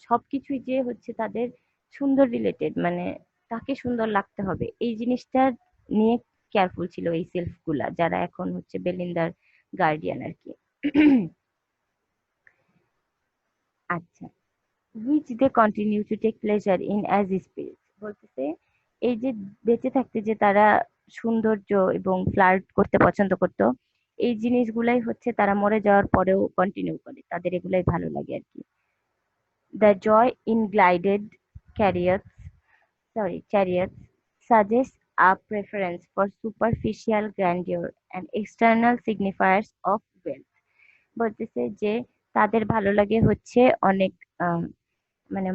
সবকিছুই যে হচ্ছে তাদের সুন্দর রিলেটেড, মানে তাকে সুন্দর লাগতে হবে এই জিনিসটা নিয়ে কেয়ারফুল ছিল এই সিলফ গুলা, যারা এখন হচ্ছে বেলিন্দার গার্ডিয়ান আর কি। আচ্ছা, which they continue to take pleasure in as spirits, বলতেছে এই যে বেঁচে থাকতে যে তারা সৌন্দর্য এবং ফ্লার্ট করতে পছন্দ করতো, এই জিনিসগুলাই হচ্ছে তারা মরে যাওয়ার পরেও কন্টিনিউ করে, তাদের এগুলাই ভালো লাগে আর কি। The joy in glided chariots, chariots suggests a preference for superficial grandeur and external signifiers of wealth. বলতেছে যে তাদের ভালো লাগে হচ্ছে অনেক মানে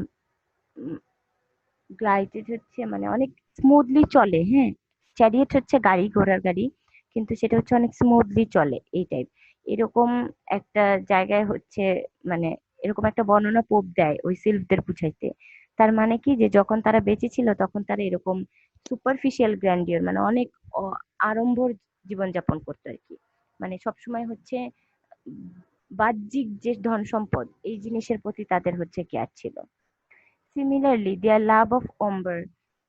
গ্লাইডেড হচ্ছে মানে অনেক স্মুথলি চলে, হ্যাঁ। চ্যারিয়েট হচ্ছে গাড়ি, ঘোড়ার গাড়ি, কিন্তু সেটা হচ্ছে অনেক স্মুথলি চলে এই টাইপ। এরকম একটা জায়গায় হচ্ছে মানে এরকম একটা বর্ণনা পোপ দেয় ওই সিলভদের বুঝাইতে। তার মানে কি, যে যখন তারা বেঁচে ছিল তখন তারা এরকম সুপারফিশিয়াল গ্র্যান্ডিয়র মানে অনেক আড়ম্বর জীবনযাপন করতো আর কি। মানে সবসময় হচ্ছে বাহ্যিক যে ধন সম্পদ এই জিনিসের প্রতি তাদের হচ্ছে কেয়ার ছিল। Similarly, their love of Umber,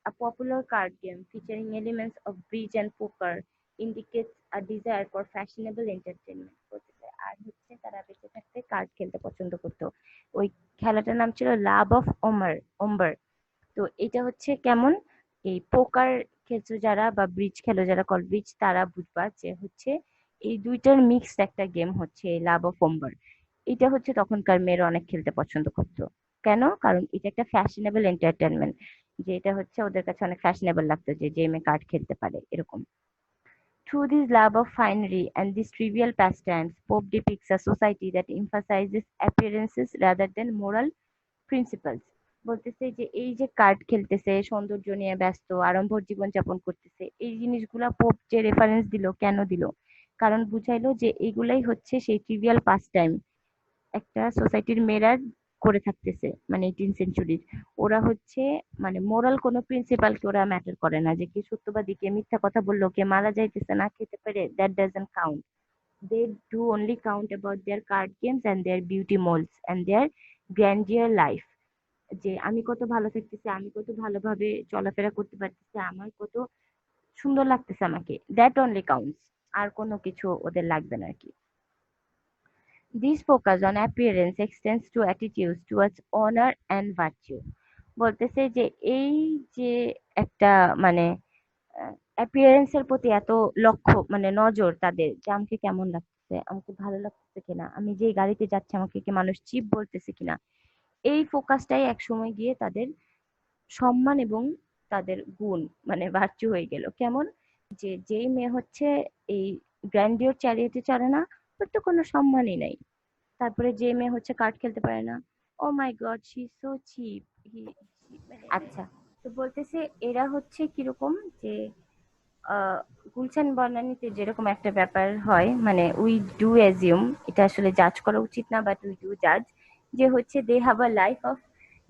a popular card game featuring elements of bridge and poker, indicates a desire for fashionable entertainment. আর হচ্ছে তারা বেঁচে থাকতে কার্ড খেলতে পছন্দ করতো। ওই খেলাটার নাম ছিল লাভ অফ ওমার ওম্বার। তো এটা হচ্ছে কেমন, এই পোকার খেলছো যারা বা ব্রিজ খেলো যারা, কল ব্রিজ, তারা বুঝবা যে হচ্ছে এই দুইটার মিক্সড একটা গেম হচ্ছে লাভ অফ ওম্বার। এটা হচ্ছে তখনকার মেয়েরা অনেক খেলতে পছন্দ করতো। কেন? কারণ এটা একটা ফ্যাশনেবল এন্টারটেনমেন্ট, যে এটা হচ্ছে ওদের কাছে অনেক ফ্যাশনেবল লাগতো যে যে মেয়ে কার্ড খেলতে পারে এরকম। Through this love of finery and these trivial pastimes, Pope depicts a society that emphasizes appearances rather than moral principles. বলতেছে যে এই যে কার্ড খেলতেছে, সৌন্দর্য নিয়ে ব্যস্ত, আড়ম্বর জীবন যাপন করতেছে, এই জিনিসগুলা পোপ যে রেফারেন্স দিল, কেন দিল? কারণ বুঝাইলো যে এইগুলাই হচ্ছে সেই ট্রিভিয়াল পাস টাইম একটা সোসাইটির মেয়েরা করে থাকতেছে, মানে 18 সেঞ্চুরির। ওরা হচ্ছে মানে মোরাল কোনো প্রিন্সিপালকে ওরা ম্যাটার করে না, যে কি সত্যবাদী, কে মিথ্যা কথা বললো, কে মারা যাইতেছে না খেতে পেরে, that doesn't count. They do only count about their card games and their beauty molds and their grandeur life, যে আমি কত ভালো থাকতেছি, আমি কত ভালোভাবে চলাফেরা করতে পারতেছি, আমার কত সুন্দর লাগতেছে আমাকে, দ্যাট অনলি কাউন্টস। আর কোনো কিছু ওদের লাগবে না আর কি। This focus on appearance extends to attitudes towards honor and virtue. বলতেছে যে এই যে একটা মানে অ্যাপিয়ারেন্স এর প্রতি এত লক্ষ্য মানে নজর তাদের, যে আমাকে কেমন লাগতেছে, আমাকে ভালো লাগতেছে কিনা, আমি যে গাড়িতে যাচ্ছি আমাকে কি মানুষ চিপ বলতেছে কিনা, এই ফোকাসটাই একসময় গিয়ে তাদের সম্মান এবং তাদের গুণ মানে ভার্চু হয়ে গেল। কেমন? যে যেই মেয়ে হচ্ছে এই গ্র্যান্ডিওর চ্যারিয়েটে চড়ে না, ওর তো কোনো সম্মানই নাই। তারপরে যে মেয়ে হচ্ছে কার্ড খেলতে পারে না, ও মাই গড শি সো চিপ। আচ্ছা, তো বলতেছে এরা হচ্ছে কিরকম, যে গুলশান বর্ণানীতে যেরকম একটা ব্যাপার হয়, মানে উই ডু অ্যাজিউম, এটা আসলে জাজ করা উচিত না, বাট উই ডু জাজ, যে হচ্ছে they have a life of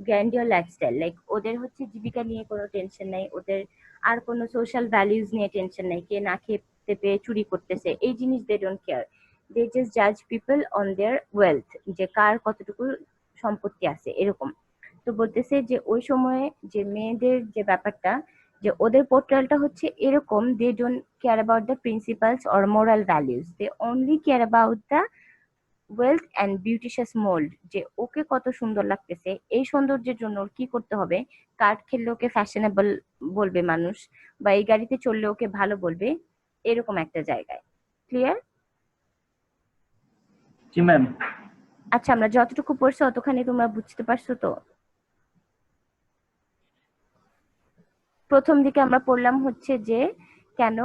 grandeur lifestyle, like ওদের হচ্ছে জীবিকা নিয়ে কোনো টেনশন নাই, ওদের আর কোনো সোশ্যাল ভ্যালিউজ নিয়ে টেনশন নাই, কে না খেতে পেয়ে চুরি করতেছে এই জিনিস they don't care. They just জাজ পিপল অন দেয়ার ওয়েলথ, যে কার কতটুকু সম্পত্তি আছে এরকম। তো বলতেছে যে ওই সময়ে যে মেয়েদের যে ব্যাপারটা, যে ওদের পোর্ট্রেলটা হচ্ছে এরকম, they don't care about the principles or moral values, they only care about the wealth and beauteous mould, যে ওকে কত সুন্দর লাগতেছে, এই সৌন্দর্যের জন্য ওর কি করতে হবে, কার্ড খেললে ওকে ফ্যাশনেবল বলবে মানুষ, বা এই গাড়িতে চললে ওকে ভালো বলবে, এরকম একটা জায়গায়। ক্লিয়ার? জি ম্যাম। আচ্ছা, আমরা যতটুকু পড়ছি অতখানি তোমরা বুঝতে পারছো তো? প্রথম দিকে আমরা পড়লাম হচ্ছে যে কেন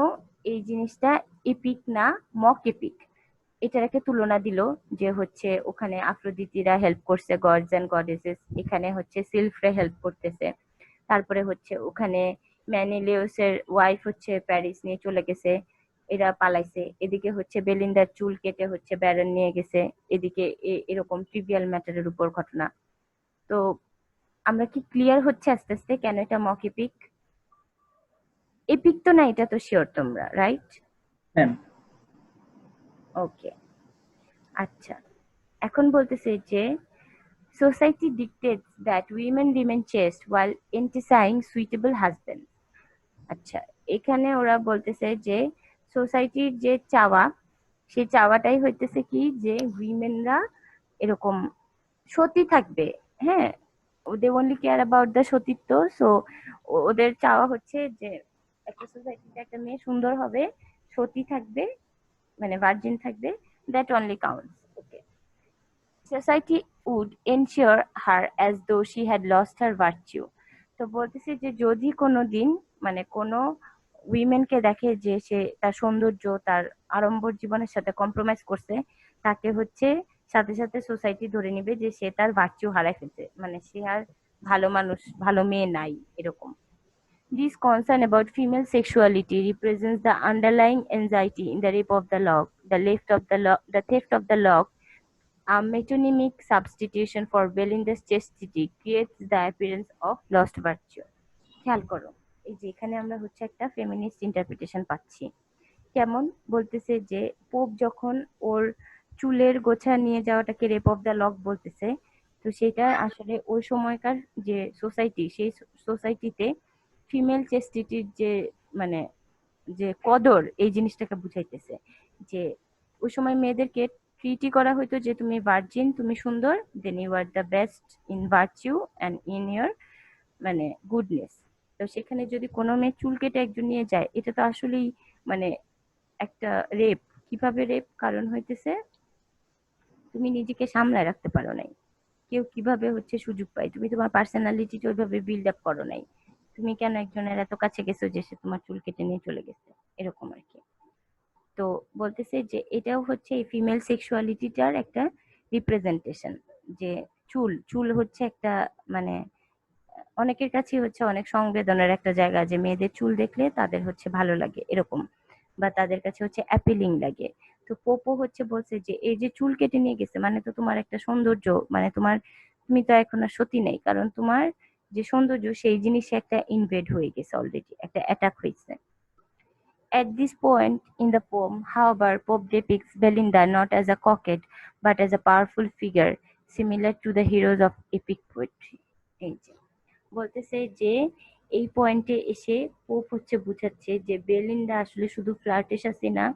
এই জিনিসটা এপিক না মক এপিক, এটার একটা তুলনা দিল, যে হচ্ছে ওখানে আফ্রোদিতিরা হেল্প করছে গডস এন্ড গডেসেস, এখানে হচ্ছে সিলফরে হেল্প করতেছে। তারপরে হচ্ছে ওখানে ম্যানিলিওসের ওয়াইফ হচ্ছে প্যারিস নিয়ে চলে গেছে, এরা পালাইছে, এদিকে হচ্ছে বেলিন্দার চুল কেটে হচ্ছে ব্যারন নিয়ে গেছে, এদিকে এরকম ট্রিভিয়াল ম্যাটারের উপর ঘটনা। তো আমরা কি ক্লিয়ার হচ্ছে আস্তে আস্তে কেন এটা মক এপিক? এপিক তো না, এটা তো শিওর তোমরা, রাইট? ম্যাম। ওকে, আচ্ছা, এখন বলতেছে যে society dictates that women remain chaste while enticing suitable husbands. আচ্ছা, এখানে ওরা বলতেছে যে সোসাইটির যে চাওয়া, সেই চাওয়াটাই হইতেছে কি যে উইমেনরা এরকম সতী থাকবে। হ্যাঁ, they only care about the সতীত্ব। সো ওদের চাওয়া হচ্ছে যে একটা সোসাইটিতে একটা মেয়ে সুন্দর হবে, সতী থাকবে, মানে ভার্জিন থাকবে, that only counts. Okay, society would ensure her as though she had lost her virtue. তো বলতেছে যে যদি কোনো দিন মানে কোনো উইমেনকে দেখে যে সে তার সৌন্দর্য, তার আড়ম্বর জীবনের সাথে কম্প্রোমাইজ করছে, তাকে হচ্ছে সাথে সাথে সোসাইটি ধরে নিবে যে সে তার ভার্চিউ হারাই ফেলছে, মানে সে আর ভালো মানুষ, ভালো মেয়ে নাই এরকম। This concern about female sexuality represents the underlying anxiety in the rape of the lock, the theft of the lock. A metonymic substitution for Belinda's chastity creates the appearance of lost virtue. খেয়াল করো, এই যে এখানে আমরা হচ্ছে একটা feminist interpretation পাচ্ছি। কেমন? বলতেছে যে পোপ যখন ওর চুলের গোছা নিয়ে যাওয়াটাকে রেপ অফ দ্য লক বলতেছে, তো সেটা আসলে ওই সময়কার যে সোসাইটি, সেই সোসাইটিতে ফিমেল চেস্টিটির যে মানে যে কদর, এই জিনিসটাকে বুঝাইতেছে। যে ওই সময় মেয়েদেরকে ট্রিটই করা হইতো যে তুমি ভার্জিন, তুমি সুন্দর, then you are the best in virtue and in year মানে গুডনেস। তো সেখানে যদি কোনো মেয়ে চুল কেটে একজন নিয়ে যায়, এটা তো আসলেই মানে একটা রেপ। কিভাবে রেপ? কারণ হইতেছে তুমি নিজেকে সামলায় রাখতে পারো নাই। কেউ কিভাবে হচ্ছে সুযোগ পায়, তুমি তোমার পার্সোনালিটিটা ওইভাবে বিল্ড আপ করো নাই। তুমি কেন একজনের এত কাছে গেছো যে সে তোমার চুল কেটে নিয়ে চলে গেছে, এরকম আর কি। তো বলতেছে যে এটাও হচ্ছে এই ফিমেল সেক্সুয়ালিটিটার একটা রিপ্রেজেন্টেশন। যে চুল চুল হচ্ছে একটা মানে অনেকের কাছে হচ্ছে অনেক সংবেদনের একটা জায়গা, যে মেয়েদের চুল দেখলে তাদের হচ্ছে ভালো লাগে এরকম, বা তাদের কাছে হচ্ছে অ্যাপিলিং লাগে। তো পোপো হচ্ছে বলছে যে এই যে চুল কেটে নিয়ে গেছে মানে তো তোমার একটা সৌন্দর্য, মানে তোমার, তুমি তো এখন আর সতী নেই, কারণ তোমার যে সৌন্দর্য সেই জিনিসে একটা ইনভেড হয়ে গেছে, অলরেডি একটা অ্যাটাক হয়েছে। At this point in the poem, however, Pope depicts Belinda not as a coquette but as a powerful figure similar to the heroes of epic poetry. এই যে বলতেছে যে এই পয়েন্টে এসে পোপ হচ্ছে বুঝাচ্ছে যে বেলিন্ডা আসলে শুধু ফ্লার্টেসাসই না,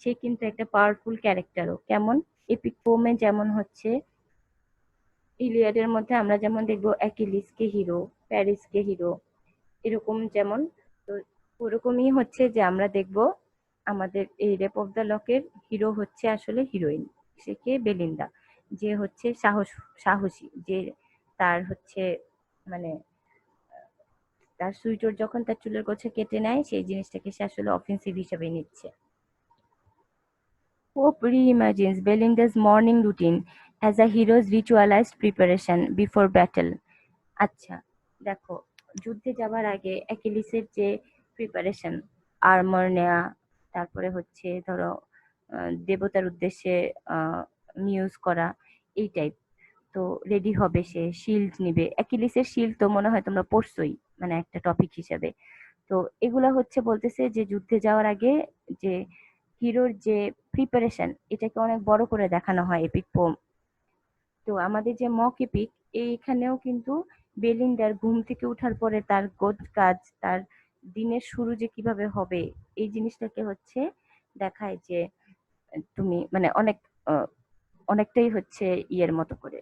সে কিন্তু একটা পাওয়ারফুল ক্যারেক্টারও। কেমন? এপিক পোমে যেমন হচ্ছে ইলিয়াডের মধ্যে আমরা যেমন দেখবো অ্যাকিলিসকে হিরো, প্যারিসকে হিরো, এরকম যেমন, তো ওরকমই হচ্ছে যে আমরা দেখব আমাদের এই রেপ অফ দ্য লকের হিরো হচ্ছে আসলে হিরোইন, সে কে? বেলিন্ডা। যে হচ্ছে সাহসী, যে তার হচ্ছে মানে তার সুইটর যখন তার চুলের গোছা কেটে নেয়, সেই জিনিসটাকে সে আসলে অফেন্সিভ হিসেবে নিচ্ছে। Pope reimagines Belinda's morning routine as a hero's ritualized preparation before battle. আচ্ছা, দেখো, যুদ্ধে যাবার আগে অ্যাকিলিসের যে প্রিপারেশন, আর্মর নেয়া, তারপরে হচ্ছে ধরো দেবতার উদ্দেশ্যে মিউজ করা, এই টাইপ। তো রেডি হবে, সে শিল্ড নিবে। অ্যাকিলিসের শিল্ড তো মনে হয় তোমরা পড়ছোই, মানে একটা টপিক হিসাবে। তো এগুলা হচ্ছে বলতেছে যে যুদ্ধে যাওয়ার আগে যে হিরোর যে প্রিপারেশন, এটাকে অনেক বড় করে দেখানো হয় এপিক পোম। তো আমাদের যে মক এপিক, এইখানেও কিন্তু বেলিন্ডার ঘুম থেকে ওঠার পরে তার কাজ, তার দিনের শুরু যে কিভাবে হবে, এই জিনিসটাকে হচ্ছে দেখায় যে তুমি মানে অনেক অনেকটাই হচ্ছে ইয়ের মতো করে,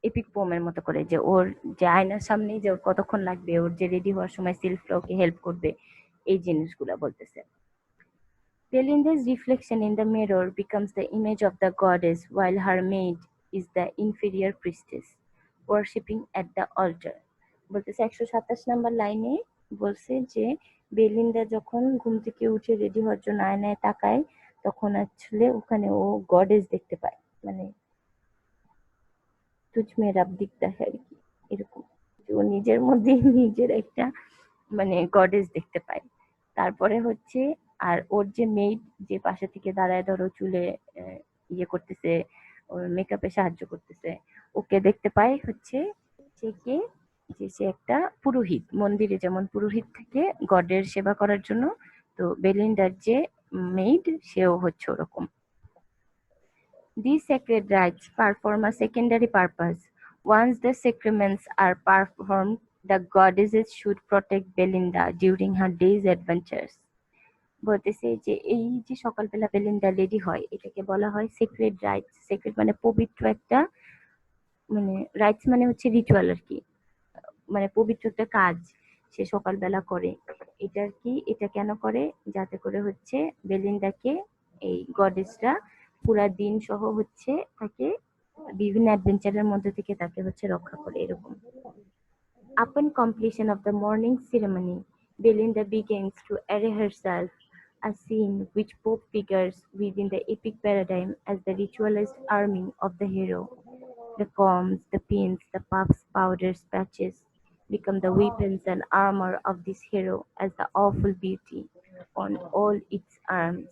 এপিক পোমের মতো করে, যে ওর যে আয়নার সামনেই যে ওর কতক্ষণ লাগবে, ওর যে রেডি হওয়ার সময় সিল্ক ওকে হেল্প করবে, এই জিনিসগুলা বলতেছে। Belinda's reflection in the mirror becomes the image of the goddess, while her maid is the inferior priestess, worshipping at the altar. বলতেছে ১২৭ নাম্বার লাইনে বলছে যে বেলিন্দা যখন ঘুম থেকে উঠে রেডি হওয়ার জন্য আয়নায় তাকায়, তখন আসলে ওখানে ও গডেস দেখতে পায়, মানে তুঝ মে রব দিখতা হ্যায় আর কি, এরকম। ও নিজের মধ্যে নিজের একটা মানে গডেস দেখতে পায়। তারপরে হচ্ছে আর ওর যে মেইড, যে পাশে থেকে দাঁড়ায় ধরো চুলে ইয়ে করতেছে, ওর মেকআপে সাহায্য করতেছে, ওকে দেখতে পায় হচ্ছে সে কে, যে সে একটা পুরোহিত, মন্দিরে যেমন পুরোহিত থাকে গডের সেবা করার জন্য, তো বেলিন্ডার যে মেইড সেও হচ্ছে ওরকম। These sacred rites perform a secondary purpose. Once the sacraments are performed, the goddesses should protect Belinda during her day's adventures. বলতেছে যে এই যে সকালবেলা বেলিন্দা লেডি হয় এটাকে বলা হয় সেক্রেড রাইটস। সেক্রেড মানে পবিত্র একটা, মানে রাইটস মানে হচ্ছে রিচুয়াল আর কি, মানে পবিত্র একটা কাজ সে সকালবেলা করে। এটার কি, এটা কেন করে? যাতে করে হচ্ছে বেলিন্দাকে এই গডেসরা পুরা দিন সহ হচ্ছে তাকে বিভিন্ন অ্যাডভেঞ্চারের মধ্যে থেকে তাকে হচ্ছে রক্ষা করে এরকম। Upon completion of the morning ceremony, Belinda begins to array herself, a scene which Pope figures within the epic paradigm as the ritualized arming of the hero. The combs, the pins, the puffs, powders, patches become the weapons and armor of this hero as the awful beauty on all its arms.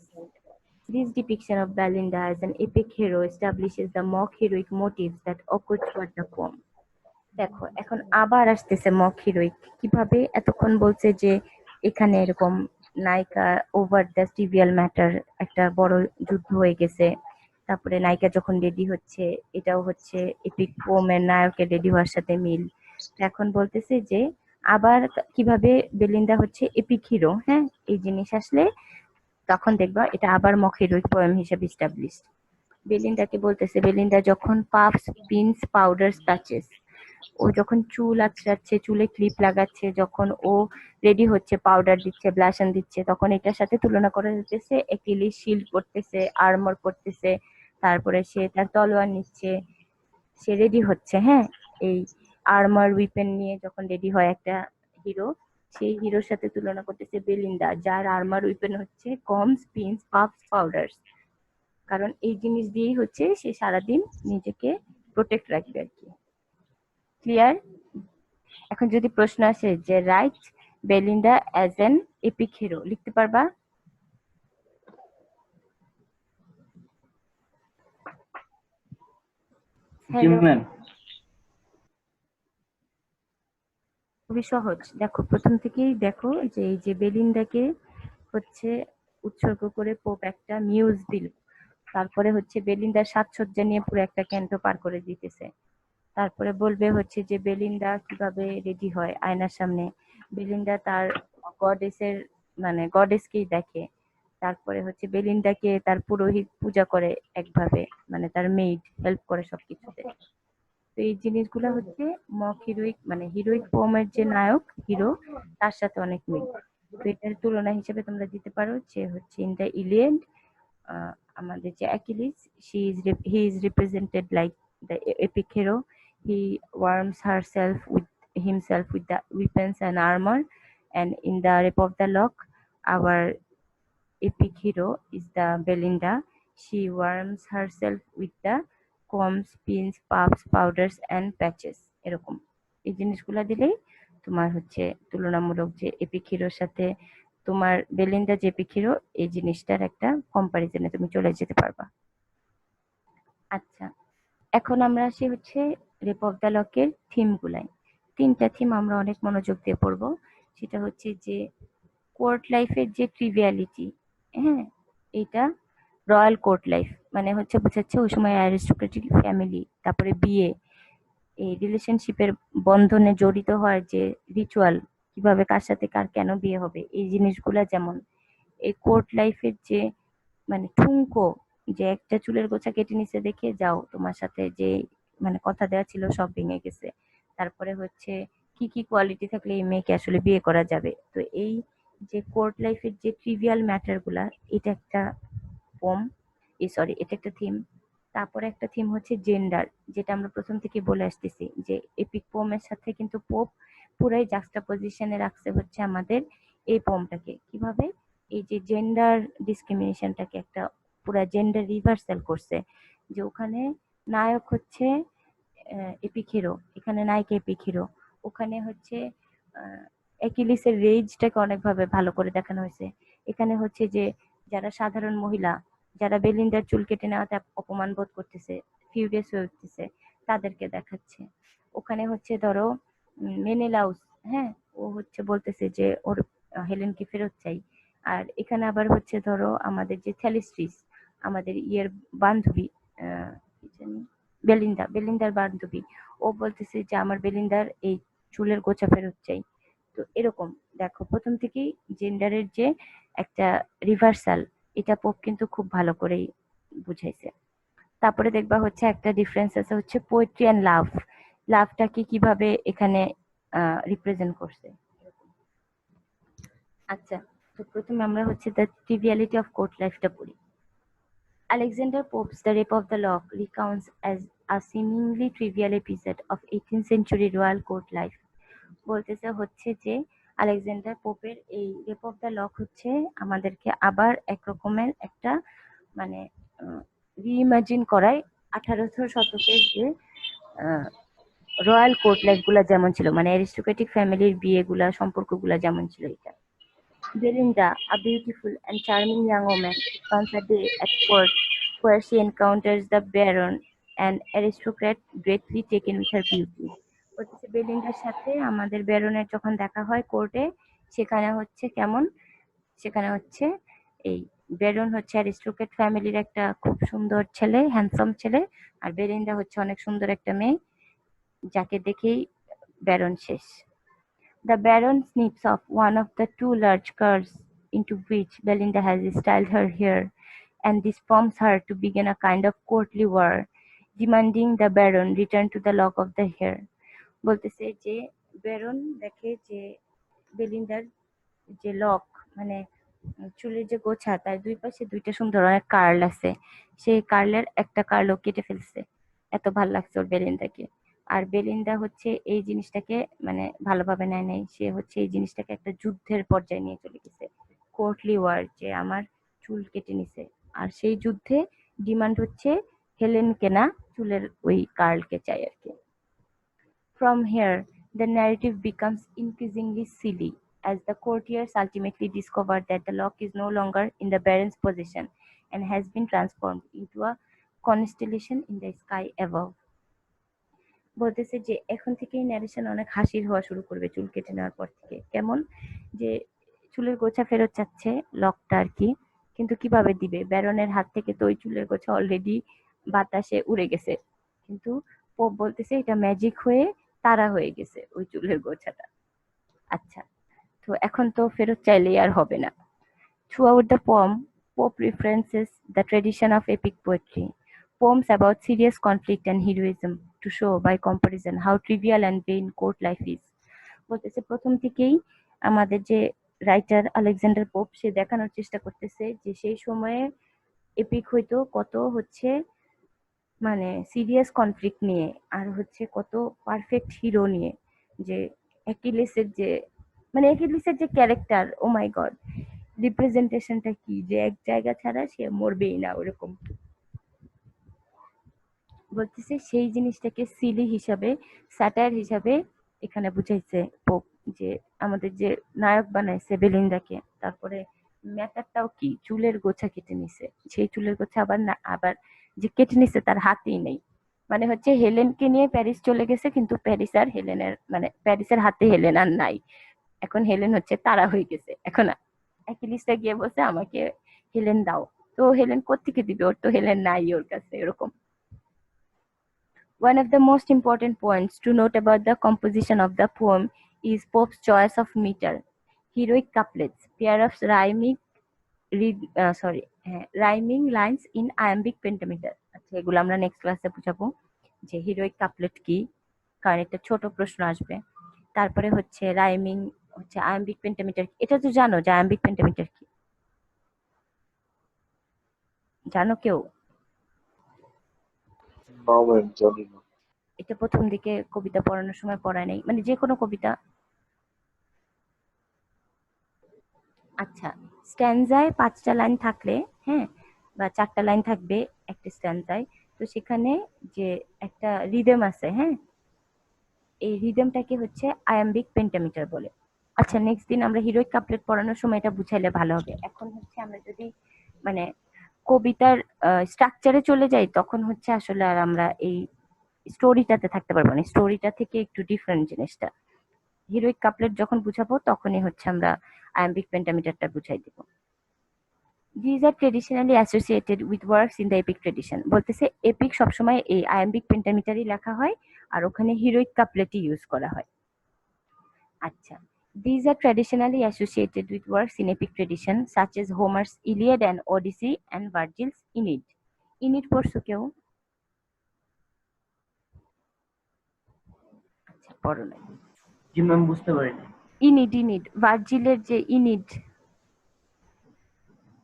This depiction of Belinda as an epic hero establishes the mock heroic motifs that occur throughout the poem. দেখো এখন আবার আসতেছে mock heroic. কিভাবে? এতক্ষণ বলছে যে এখানে এরকম নায়িকা ওভার দ্য ট্রিভিয়াল ম্যাটার, একটা বড় যুদ্ধ হয়ে গেছে, তারপরে নায়িকা যখন রেডি হচ্ছে এটাও হচ্ছে এপিক পোমের নায়কের রেডি হওয়ার সাথে মিল। তো এখন বলতেছে যে আবার কিভাবে বেলিন্দা হচ্ছে এপিক হিরো। হ্যাঁ, এই জিনিস আসলে তখন দেখবা এটা আবার মক হিরোইক পোয়েম হিসেবে স্টাবলিশড। বেলিন্দাকে বলতেছে, বেলিন্দা যখন পাফস, পিনস, পাউডার, প্যাচেস, ও যখন চুল আঁচড়াচ্ছে, চুলে ক্লিপ লাগাচ্ছে, যখন ও রেডি হচ্ছে, পাউডার দিচ্ছে, ব্লাশন দিচ্ছে, তখন এটার সাথে তুলনা করা যেতেছে অ্যাকিলিস শিল্ড পরতেছে, আর্মর পরতেছে, তারপরে সে তার তলোয়ার নিচ্ছে, সে রেডি হচ্ছে। হ্যাঁ, এই আর্মার উইপেন নিয়ে যখন রেডি হয় একটা হিরো, সেই হিরোর সাথে তুলনা করতেছে বেলিন্দা, যার আর্মার উইপেন হচ্ছে কমস, পিনস, পাফস, পাউডার। কারণ এই জিনিস দিয়েই হচ্ছে সে সারাদিন নিজেকে প্রোটেক্ট রাখবে আর কি। ক্লিয়ার? এখন যদি প্রশ্ন আসে যে right Belinda as an epic hero, লিখতে পারবা? জি হ্যালো, ম্যাম। খুবই সহজ। দেখো প্রথম থেকেই দেখো যে এই যে বেলিন্দাকে হচ্ছে উৎসর্গ করে পোপ একটা মিউজ দিল, তারপরে হচ্ছে বেলিন্দার সাজসজ্জা নিয়ে পুরো একটা ক্যান্টো পার করে দিতেছে। তারপরে বলবে হচ্ছে যে বেলিন্দা কিভাবে রেডি হয় আয়নার সামনে, বেলিন্দা তার গডেসের মানে গডেসকেই দেখে। তারপরে হচ্ছে বেলিন্দাকে তার পুরোহিত পূজা করে একভাবে, মানে তার মেইড হেল্প করে সবকিছুতে। তো এই জিনিসগুলো হচ্ছে মক হিরোইক মানে হিরোইক পোমের যে নায়ক হিরো তার সাথে অনেক মিল। তো এটার তুলনা হিসেবে তোমরা দিতে পারো যে হচ্ছে ইন দ্য ইলিয়াড আমাদের যে Achilles, he is represented like the epic hero. He warms herself with himself with the weapons and armor, and in the Rape of the Lock, our epic hero is the Belinda. She warms herself with the combs, pins, puffs, powders and patches। এরকম এই জিনিসগুলো দিলেই তোমার হচ্ছে তুলনামূলক যে epic হিরোর সাথে তোমার বেলিন্দা যে এপিক হিরো, এই জিনিসটার একটা কম্পারিজনে তুমি চলে যেতে পারবা। আচ্ছা, এখন আমরা আসি হচ্ছে রেপ অফ দ্য লকের থিম গুলাই। তিনটা থিম আমরা অনেক মনোযোগ দিয়ে পড়বো। সেটা হচ্ছে যে কোর্ট লাইফের যে ট্রিভিয়ালিটি, হ্যাঁ, এটা রয়্যাল কোর্ট লাইফ মানে হচ্ছে বোঝাচ্ছে ওই সময় অ্যারিস্টোক্রেটিক ফ্যামিলি, তারপরে বিয়ে, এই রিলেশনশিপের বন্ধনে জড়িত হওয়ার যে রিচুয়াল, কিভাবে কার সাথে কার কেন বিয়ে হবে, এই জিনিসগুলা যেমন এই কোর্ট লাইফের যে মানে ঠুনকো, যে একটা চুলের গোছা কেটে নিচে দেখে যাও তোমার সাথে যে মানে কথা দেওয়া ছিল সব ভেঙে গেছে। তারপরে হচ্ছে কি কি কোয়ালিটি থাকলে এই মেয়েকে আসলে বিয়ে করা যাবে। তো এই যে কোর্ট লাইফের যে ট্রিভিয়াল ম্যাটার গুলা, এটা একটা পোম, সরি এটা একটা থিম। তারপরে একটা থিম হচ্ছে জেন্ডার, যেটা আমরা প্রথম থেকে বলে আসতেছি যে এপিক পোমের সাথে কিন্তু পোপ পুরাই জাক্সটা পজিশনে রাখছে হচ্ছে আমাদের এই পোমটাকে। কিভাবে? এই যে জেন্ডার ডিসক্রিমিনেশনটাকে একটা পুরা জেন্ডার রিভার্সাল করছে, যে ওখানে নায়ক হচ্ছে এপিক হিরো, এখানে নায়িকা এপিক হিরো। ওখানে হচ্ছে অ্যাকিলিসের রেজটাকে অনেকভাবে ভালো করে দেখানো হয়েছে। এখানে হচ্ছে যে যারা সাধারণ মহিলা, যারা বেলিন্দার চুল কেটে নেওয়াতে অপমান বোধ করতেছে, ফিউরিয়াস হয়ে উঠতেছে, তাদেরকে দেখাচ্ছে। ওখানে হচ্ছে ধরো মেনেলাউস, হ্যাঁ, ও হচ্ছে বলতেছে যে ওর হেলেনকে ফেরত চাই। আর এখানে আবার হচ্ছে ধরো আমাদের যে থ্যালিস্ট্রিস, আমাদের ইয়ের বান্ধবী, কি জানি, বেলিন্দার বান্ধবী, ও বলতেছে যে আমার বেলিন্দার এই চুলের গোছা ফেরত চাই। তো এরকম দেখো প্রথম থেকেই জেন্ডারের যে একটা রিভার্সাল, এটা পোপ কিন্তু খুব ভালো করেই বুঝাইছে। তারপরে দেখবা হচ্ছে একটা ডিফারেন্স আছে হচ্ছে পোয়েট্রি অ্যান্ড লাভ, লাভটাকে কিভাবে এখানে রিপ্রেজেন্ট করছে। আচ্ছা, তো প্রথমে আমরা হচ্ছে দ্য ট্রিভিয়ালিটি অফ কোর্ট লাইফটা পড়ি। Alexander Pope's The Rape of the Lock recounts as a seemingly trivial episode of 18th century royal court life. বলতেছে হচ্ছে যে আলেকজান্ডার পোপের এই রেপ অফ দ্য লক হচ্ছে আমাদেরকে আবার একরকমের একটা মানে রিইমাজিন করায় 18th শতকের যে রয়্যাল কোর্ট লাইফ গুলা যেমন ছিল, মানে অ্যারিস্টোক্রেটিক ফ্যামিলির বিয়েগুলা সম্পর্কগুলা যেমন ছিল এটা। Belinda, a beautiful and charming young woman, spends a day at court where she encounters the Baron, an aristocrat greatly taken with her beauty. বলতেছে বেলিন্ডার সাথে আমাদের ব্যারনের যখন দেখা হয় কোর্টে, সেখানে হচ্ছে কেমন, সেখানে হচ্ছে এই ব্যারন হচ্ছে অ্যারিস্টোক্রেট ফ্যামিলির একটা খুব সুন্দর ছেলে, হ্যান্ডসাম ছেলে, আর বেলিন্ডা হচ্ছে অনেক সুন্দর একটা মেয়ে, যাকে দেখেই ব্যারন শেষ। The Baron snips off one of the two large curls into which Belinda has styled her hair, and this prompts her to begin a kind of courtly war, demanding the Baron return to the lock of the hair. বলতেছে যে Baron দেখে যে বেলিন্দার যে lock, মানে চুলের যে গোছা, তার দুই পাশে দুইটা সুন্দর অনেক কার্ল আছে, সেই কার্লের একটা কার্লও কেটে ফেলছে। এত ভাল লাগছে ওর বেলিন্দাকে। আর বেলিন্দা হচ্ছে এই জিনিসটাকে মানে ভালোভাবে নেয় নাই, সে হচ্ছে এই জিনিসটাকে একটা যুদ্ধের পর্যায়ে নিয়ে চলে গেছে, কোর্টলি ওয়ার, যে আমার চুল কেটে নিছে। আর সেই যুদ্ধে ডিমান্ড হচ্ছে হেলেনকে না, চুলের ওই কার্লকে চাই আর কি। From here, the narrative becomes increasingly silly as the courtiers ultimately discover that the lock is no longer in the Baron's possession and has been transformed into a constellation in the sky above. বলতেছে যে এখন থেকেই narration অনেক হাসির হওয়া শুরু করবে চুল কেটে নেওয়ার পর থেকে। কেমন, যে চুলের গোছা ফেরত চাচ্ছে লকটা আর কি, কিন্তু কিভাবে দিবে, ব্যারনের হাত থেকে তো ওই চুলের গোছা অলরেডি বাতাসে উড়ে গেছে, কিন্তু পোপ বলতেছে এটা ম্যাজিক হয়ে তারা হয়ে গেছে ওই চুলের গোছাটা। আচ্ছা, তো এখন তো ফেরত চাইলেই আর হবে না। Throughout the poem, Pope references the tradition of epic poetry, poems about serious conflict and heroism, to show by comparison how trivial and vain court life is. বলতেছে প্রথম থেকেই আমাদের যে রাইটার আলেকজান্ডার পোপ, সে দেখানোর চেষ্টা করতেছে যে সেই সময়ে এপিক হইতো কত হচ্ছে মানে সিরিয়াস কনফ্লিক্ট নিয়ে, আর হচ্ছে কত পারফেক্ট হিরো নিয়ে, যে অ্যাকিলিসের যে মানে অ্যাকিলিসের যে ক্যারেক্টার, ও মাই গড, রিপ্রেজেন্টেশনটা কি, যে এক জায়গা ছাড়া সে মরবেই না ওরকম। বলতেছে সেই জিনিসটাকে সিলি হিসাবে, স্যাটায়ার হিসাবে এখানে বুঝাইছে পোপ, যে আমাদের যে নায়ক বানাইছে বেলিন্দাকে, তারপরে ম্যাটারটাও কি, চুলের গোছা কেটে নিছে, সেই চুলের গোছা আবার না, আবার যে কেটে নিছে তার হাতেই নেই, মানে হচ্ছে হেলেনকে নিয়ে প্যারিস চলে গেছে, কিন্তু প্যারিস আর হেলেনের মানে প্যারিসের হাতে হেলেন আর নাই, এখন হেলেন হচ্ছে তারা হয়ে গেছে। এখন অ্যাকিলিসটা গিয়ে বলছে আমাকে হেলেন দাও, তো হেলেন কোত্থেকে দিবে, ওর তো হেলেন নাই ওর কাছে, এরকম। One of the most important points to note about the composition of the poem is Pope's choice of meter. Heroic couplets, pair of rhyming lines in iambic pentameter. আচ্ছা, এগুলো আমরা নেক্সট ক্লাসে বুঝাবো যে হিরোইক কাপলেট কি, কারণ একটা ছোট প্রশ্ন আসবে। তারপরে হচ্ছে রাইমিং, হচ্ছে আয়াম্বিক পেন্টামিটার, এটা তো জানো যে আয়াম্বিক পেন্টামিটার কি, জানো কেউ? না ম্যাম, জানি না। এটা প্রথম দিকে কবিতা পড়ানোর সময় পড়ায় নাই, মানে যে কোনো কবিতা। আচ্ছা, স্ট্যান্জায় ৫টা লাইন থাকলে, হ্যাঁ, বা ৪টা লাইন থাকবে একটা স্ট্যান্জায়, তো সেখানে যে একটা রিদম আছে, হ্যাঁ, এই রিদমটাকে হচ্ছে আয়াম্বিক পেন্টামিটার বলে। আচ্ছা, নেক্সট দিন আমরা হিরোইক কাপলেট পড়ানোর সময় এটা বুঝাইলে ভালো হবে। এখন হচ্ছে আমরা যদি মানে কবিতার স্ট্রাকচারে চলে যাই, তখন হচ্ছে আসলে আর আমরা এই স্টোরিটাতে থাকতে পারবো না, স্টোরিটা থেকে একটু ডিফারেন্ট জিনিসটা। হিরোইক কাপলেট যখন বুঝাবো তখনই হচ্ছে আমরা আয়াম্বিক পেন্টামিটারটা বুঝাই দিব। These are traditionally associated with works in the epic tradition. বলতেছে এপিক সবসময় এই আয়াম্বিক পেন্টামিটারই লেখা হয়, আর ওখানে হিরোইক কাপলেটই ইউজ করা হয়। আচ্ছা, these are traditionally associated with works in epic tradition such as Homer's Iliad and Odyssey and Virgil's Aeneid. Aeneid পড়ছো কেউ? আচ্ছা, পড়ো নাই। জি ম্যাম, বুঝতে পারিনি। ইনিড ভার্জিলের যে ইনিড,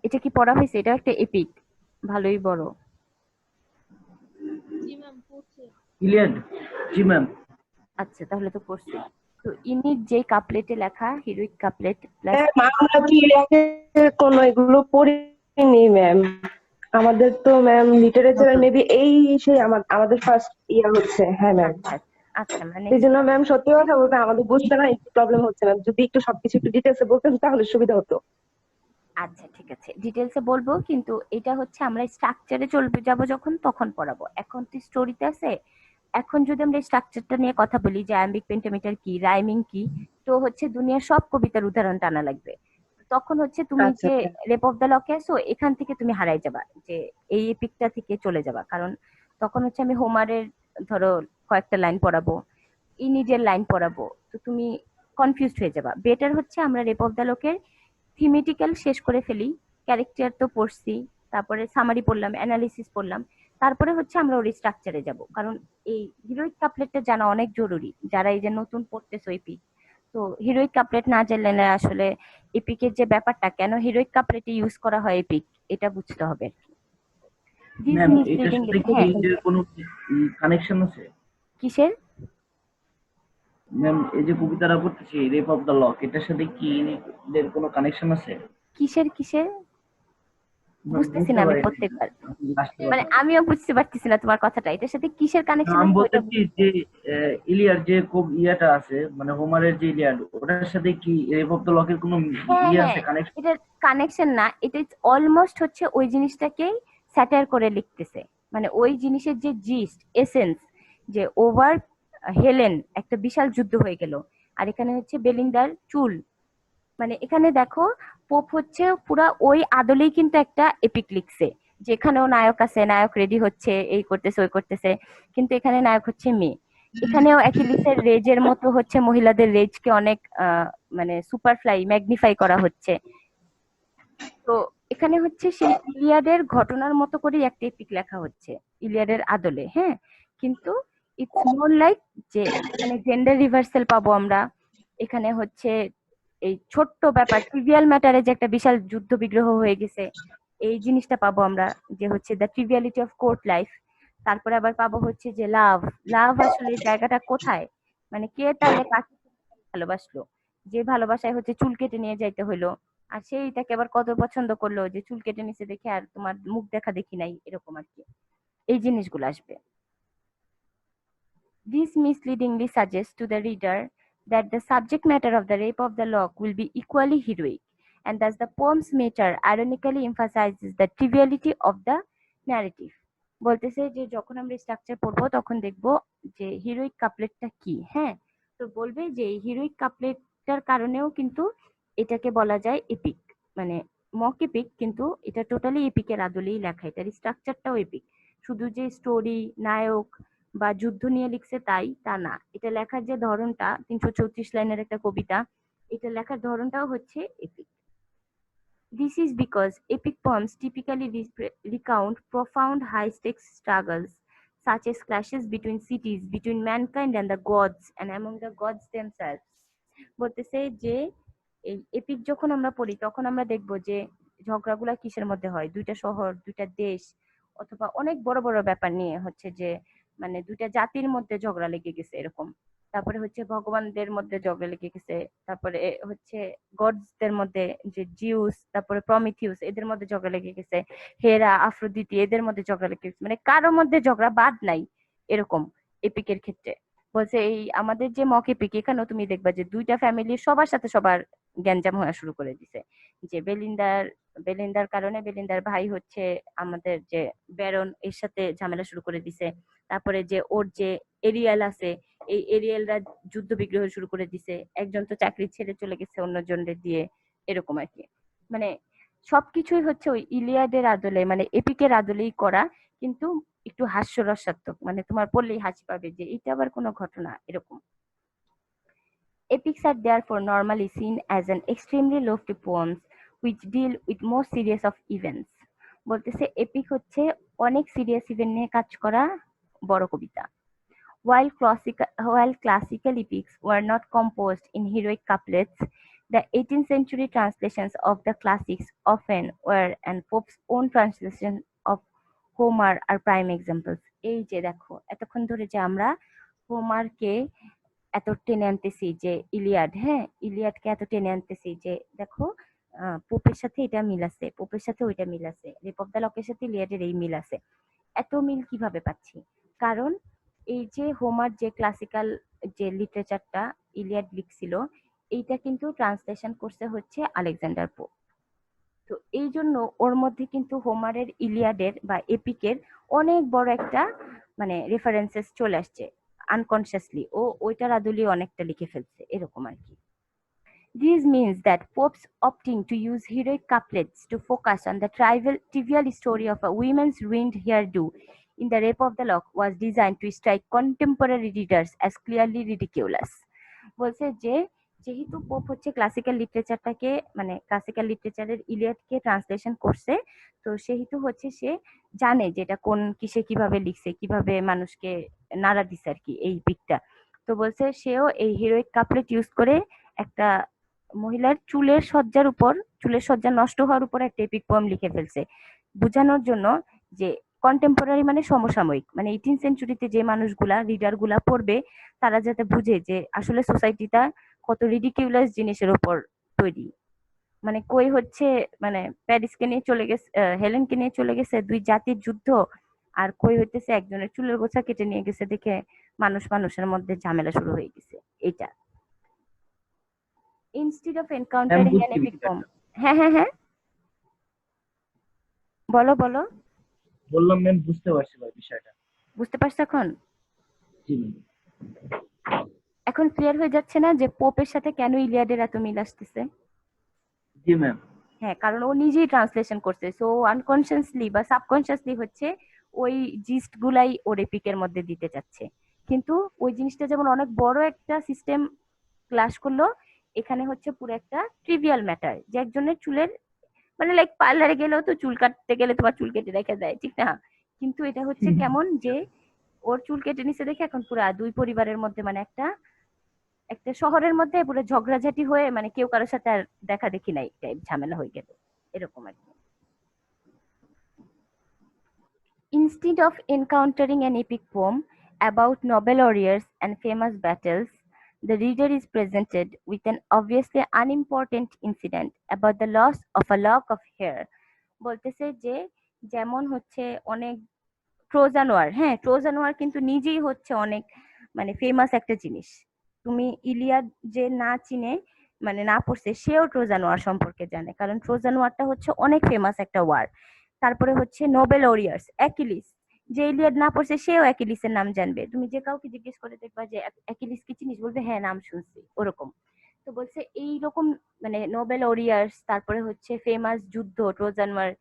এটা কি পড়া হয়েছে? এটা একটা এপিক, ভালোই বড়। ইলিয়াড। জি ম্যাম। আচ্ছা, তাহলে তো পড়ছি। তো ইনিড যে কাপলেটে লেখা, হিরোইক কাপলেট প্লাস। ম্যাম আমরা কি এর আগে কোনো এগুলো পড়িনি ম্যাম। আমাদের তো ম্যাম লিটারেচার মেবি এই সেই আমাদের ফার্স্ট ইয়ার হচ্ছে। হ্যাঁ ম্যাম। আচ্ছা আচ্ছা, মানে এই জন্য ম্যাম সত্যি কথা বলতে আমাদের বুঝতে না একটু প্রবলেম হচ্ছে ম্যাম। যদি একটু সবকিছু একটু ডিটেলসে বলতেন তাহলে সুবিধা হতো। আচ্ছা ঠিক আছে, ডিটেলসে বলবো, কিন্তু এটা হচ্ছে আমরা স্ট্রাকচারে চলবে যাব যখন, তখন পড়াবো। এখন তো স্টোরিতে আছে। এখন যদি আমরা স্ট্রাকচারটা নিয়ে কথা বলি যে আয়াম্বিক পেন্টামিটার কি, রাইমিং কি, তো হচ্ছে দুনিয়ার সব কবিতার উদাহরণ টানা লাগবে। তখন হচ্ছে তুমি আচ্ছা যে রেপ অফ দ্য লকে আসো, এখান থেকে তুমি হারাই যাবা, যে এই এপিকটা থেকে চলে যাবা। কারণ তখন হচ্ছে আমি হোমারের ধরো কয়েকটা লাইন পড়াবো, ইনিডের লাইন পড়াবো, তো তুমি কনফিউজড হয়ে যাবা। বেটার হচ্ছে আমরা রেপ অফ দ্য লোকের থিমেটিক্যাল শেষ করে ফেলি। ক্যারেক্টার তো পড়ছি, তারপরে সামারি পড়লাম, অ্যানালিসিস পড়লাম, তারপরে হচ্ছে আমরা ওর স্ট্রাকচারে যাব। কারণ এই হিরোইক কাপলেটটা জানা অনেক জরুরি, যারা এই যে নতুন পড়তেছো এপিক। তো হিরোইক কাপলেট না জানলে আসলে এপিকের যে ব্যাপারটা, কেন হিরোইক কাপলেটে ইউজ করা হয় এপিক, এটা বুঝতে হবে আর কি। দিস ম্যাম এটার মিসলিডিং। সাথে কি হ্যাঁ, এর কোনো কানেকশন আছে? কিসের? ম্যাম এই যে কবিতাটা পড়তেছি রেপ অফ দ্য লক, এটার সাথে কি এর কোনো কানেকশন আছে? কিসের কিসের ম্যাম বুঝতেছি বুঝতে না আমি পারিনি। প্রত্যেকবার। লাস্টের মানে কথা। আমিও বুঝতে পারতেছি না তোমার কথাটা, এটার সাথে কিসের কানেকশন আমি আছে ওইটা। বলতেছি যে ইলিয়ার যে ইয়াটা আছে, মানে হোমারের যে ইলিয়াড, ওটার সাথে কি রেপ অফ দ্য লকের কোনো হ্যাঁ ইয়ে আছে, হ্যাঁ, কানেকশন? এটা কানেকশন না, এটা অলমোস্ট হচ্ছে ওই জিনিসটাকেই স্যাটার করে লিখতেছে। মানে ওই জিনিসের যে জিস্ট এসেন্স, যে ওভার হেলেন একটা বিশাল যুদ্ধ হয়ে গেল, আর এখানে হচ্ছে বেলিন্দার চুল। মানে এখানে দেখো, পোপ হচ্ছে পুরা ওই আদলেই কিন্তু একটা এপিক লিখছে, যেখানেও নায়ক আছে, নায়ক রেডি হচ্ছে, এই করতেছে ওই করতেছে, কিন্তু এখানে নায়ক হচ্ছে মেয়ে। এখানেও অ্যাকিলিসের রেজের মতো হচ্ছে মহিলাদের রেজকে অনেক মানে সুপারফ্লাই ম্যাগনিফাই করা হচ্ছে। তো এখানে হচ্ছে সেই ইলিয়াডের ঘটনার মতো করে একটা এপিক লেখা হচ্ছে, ইলিয়াডের আদলে, হ্যাঁ। কিন্তু ইটস মোর লাইক যে এখানে জেন্ডার রিভার্সাল পাবো আমরা। এখানে হচ্ছে এই ছোট্ট ব্যাপার, ট্রিভিয়াল ম্যাটারে যে একটা বিশাল যুদ্ধ বিগ্রহ হয়ে গেছে, এই জিনিসটা পাবো আমরা, যে হচ্ছে দ্য ট্রিভিয়ালিটি অফ কোর্ট লাইফ। তারপরে আবার পাবো হচ্ছে যে লাভ, লাভ আসলে এই জায়গাটা কোথায়, মানে কে তাইলে কাকে ভালোবাসলো, যে ভালোবাসায় হচ্ছে চুল কেটে নিয়ে যাইতে হইলো, আর সেই তাকে আবার কত পছন্দ করলো যে চুল কেটে নিচে দেখে আর তোমার মুখ দেখা দেখি নাই, এরকম আর কি। এই জিনিসগুলো আসবে। This misleadingly suggests to the reader that the subject matter of the rape of the lock will be equally heroic, and thus the poem's meter ironically emphasizes the triviality of the narrative. বলতেছে যে যখন আমরা structure পড়বো তখন দেখবো যে heroic কাপলেটটা কি, হ্যাঁ। তো বলবে যে হিরোইক কাপলেটটার কারণেও কিন্তু এটাকে বলা যায় এপিক, মানে মক এপিক, কিন্তু এটা টোটালি এপিকের আদলেই লেখা, এটার স্ট্রাকচারটাও এপিক। শুধু যে স্টোরি, নায়ক বা যুদ্ধ নিয়ে লিখছে তাই তা না, এটা লেখার যে ধরনটা, 334 লাইনের একটা কবিতা, এটা লেখার ধরনটাও হচ্ছে epic. This is because epic poems typically recount profound high-stakes struggles, such as clashes between cities, between mankind and the gods, and among the gods themselves. বলতেছে যে এই এপিক যখন আমরা পড়ি তখন আমরা দেখবো যে ঝগড়াগুলা কিসের মধ্যে হয়, দুইটা শহর, দুইটা দেশ, অথবা অনেক বড় বড় ব্যাপার নিয়ে হচ্ছে যে, মানে দুইটা জাতির মধ্যে ঝগড়া লেগে গেছে এরকম। তারপরে হচ্ছে ভগবানদের মধ্যে ঝগড়া লেগে গেছে, তারপরে হচ্ছে গডসদের মধ্যে, যে জিউস, তারপরে প্রমিথিউস, এদের মধ্যে ঝগড়া লেগে গেছে, হেরা, আফ্রোদিতি, এদের মধ্যে ঝগড়া লেগে গেছে, মানে কারো মধ্যে ঝগড়া বাদ নাই এরকম এপিকের ক্ষেত্রে। বলছে এই আমাদের যে মক এপিক, এখানেও তুমি দেখবা যে দুইটা ফ্যামিলি সবার সাথে সবার গ্যাঞ্জাম হওয়া শুরু করে দিছে। যে বেলিন্দার কারণে বেলিন্দার ভাই হচ্ছে আমাদের যে ব্যারন, এর সাথে ঝামেলা শুরু করে দিছে। তারপরে যে ওর যে এরিয়াল আছে, এই এরিয়ালরা যুদ্ধ বিগ্রহ শুরু করে দিছে, একজন তো চাকরি ছেড়ে চলে গেছে অন্যজনের দিয়ে, এরকম আর কি। মানে সবকিছুই হচ্ছে ওই ইলিয়াডের আদলে, মানে এপিকের আদলেই করা, কিন্তু একটু হাস্যরসাত্মক, মানে তোমার পড়লেই হাসি পাবে যে এটা আবার কোনো ঘটনা এরকম। Epics are therefore normally seen as an extremely lofty poems which deal with more serious of events. বলতেছে এপিক হচ্ছে অনেক সিরিয়াস ইভেন্ট নিয়ে কাজ করা বড় কবিতা। While classical epics were not composed in heroic couplets, the 18th century translations of the classics often were, and Pope's own translation of Homer are prime examples. এই যে দেখো এতক্ষণ ধরে যে আমরা হোমারকে এত টেনে আনতেছি যে ইলিয়াড, হ্যাঁ ইলিয়াডকে এত টেনে আনতেছি যে দেখো পোপের সাথে এটা মিল আছে, পোপের সাথে ওইটা মিল আছে, রেপ অফ দ্য লকের সাথে ইলিয়াডের এই মিল আছে। এত মিল কিভাবে পাচ্ছি? কারণ এই যে হোমার যে ক্লাসিক্যাল যে লিটারেচারটা ইলিয়াড লিখছিল, এইটা কিন্তু ট্রান্সলেশন করছে হচ্ছে আলেকজান্ডার পোপ। তো এই জন্য ওর মধ্যে কিন্তু হোমারের ইলিয়াডের বা এপিকের অনেক বড় একটা মানে রেফারেন্সেস চলে আসছে আনকনসিয়াসলি, ও ওইটার আদলে অনেকটা লিখে ফেলছে এরকম আর কি। This means that Pope's opting to use heroic couplets to focus on the trivial story of a woman's ruined hairdo in The Rape of the Lock was designed to strike contemporary readers as clearly ridiculous. বলছে যে যেহেতু pope হচ্ছে classical লিটারেচারটাকে মানে classical লিটারেচারের ইলিয়াডকে translation করছে, তো সেহেতু হচ্ছে সে জানে যে এটা কোন কিসে কিভাবে লিখছে, কিভাবে মানুষকে নাড়া দিছে আর কি এই পিকটা। তো বলছে সেও এই হিরোইক কাপলেট ইউজ করে একটা মহিলার চুলের সজ্জা নষ্ট হওয়ার উপর একটা এপিক পোয়েম লিখে ফেলছে, বোঝানোর জন্য যে কন্টেম্পোরারি মানে সমসাময়িক, মানে 18 সেঞ্চুরিতে যে মানুষগুলা রিডার গুলা পড়বে তারা যাতে বুঝে যে আসলে সোসাইটিটা কত রিডিকিউলাস জিনিসের উপর তৈরি। মানে কই হচ্ছে মানে প্যারিসকে নিয়ে চলে গেছে, হেলেনকে নিয়ে চলে গেছে দুই জাতির যুদ্ধ, আর কই হইতেছে একজনের চুলের গোছা কেটে নিয়ে গেছে দেখে মানুষের মধ্যে ঝামেলা শুরু হয়ে গেছে। এটা instead of ma'am encountering an বুঝছি এপিক পোম। বিষয়টা। হ্যাঁ হ্যাঁ হ্যাঁ, বলো বলো। বললাম ম্যাম বুঝতে পারছি ভাই বিষয়টা। বুঝতে পারছো এখন? জি ম্যাম। এখন ক্লিয়ার হয়ে যাচ্ছে না যে পোপের সাথে কেন ইলিয়াডের এত মিল আসতেছে? জি ম্যাম। হ্যাঁ, কারণ ও নিজেই ট্রান্সলেশন করছে, সো আনকনসিয়াসলি বা সাবকনসিয়াসলি হচ্ছে ওই জিস্ট গুলাই ওর এপিকের মধ্যে দিতে চাচ্ছে। কিন্তু ওই জিনিসটা যেমন অনেক বড় একটা সিস্টেম ক্লাস করলো, এখানে হচ্ছে পুরো একটা ট্রিভিয়াল ম্যাটার যে একজনের চুলের মানে লাইক পার্লারে গেলেও তো চুল কাটতে গেলে তোমার চুল কেটে রেখে দেয়, ঠিক না? কিন্তু এটা হচ্ছে কেমন যে ওর চুল কেটে নিছে দেখে এখন পুরা দুই পরিবারের মধ্যে মানে একটা একটা শহরের মধ্যে পুরো ঝগড়াঝাটি হয়ে মানে কেউ কারোর সাথে আর দেখা দেখি নাই টাইপ ঝামেলা হয়ে গেল এরকম আর কি। Instead of encountering an epic poem about noble warriors and famous battles, the reader is presented with an obviously unimportant incident about the loss of a lock of hair. বলতেছে যে যেমন হচ্ছে অনেক ট্রোজান ওয়ার, হ্যাঁ Trojan war কিন্তু নিজেই হচ্ছে অনেক মানে ফেমাস একটা জিনিস। তুমি ইলিয়াড যে না চিনে মানে না পড়ছে সেও ট্রোজান ওয়ার সম্পর্কে জানে, কারণ ট্রোজান ওয়ারটা হচ্ছে অনেক ফেমাস একটা ওয়ার। তারপরে হচ্ছে নোবেল ওরিয়ার্স, অ্যাকিলিস, যে ইলিয়াড না পড়ছে সেও অ্যাকিলিসের নাম জানবে। তুমি যে কাউকে জিজ্ঞেস করে দেখবা যে অ্যাকিলিস কি চিনিস, বলবে হ্যাঁ নাম শুনছি ওরকম। তো বলছে এইরকম মানে নোবেল ওরিয়ার্স, তারপরে হচ্ছে ফেমাস যুদ্ধ ট্রোজান ওয়ার,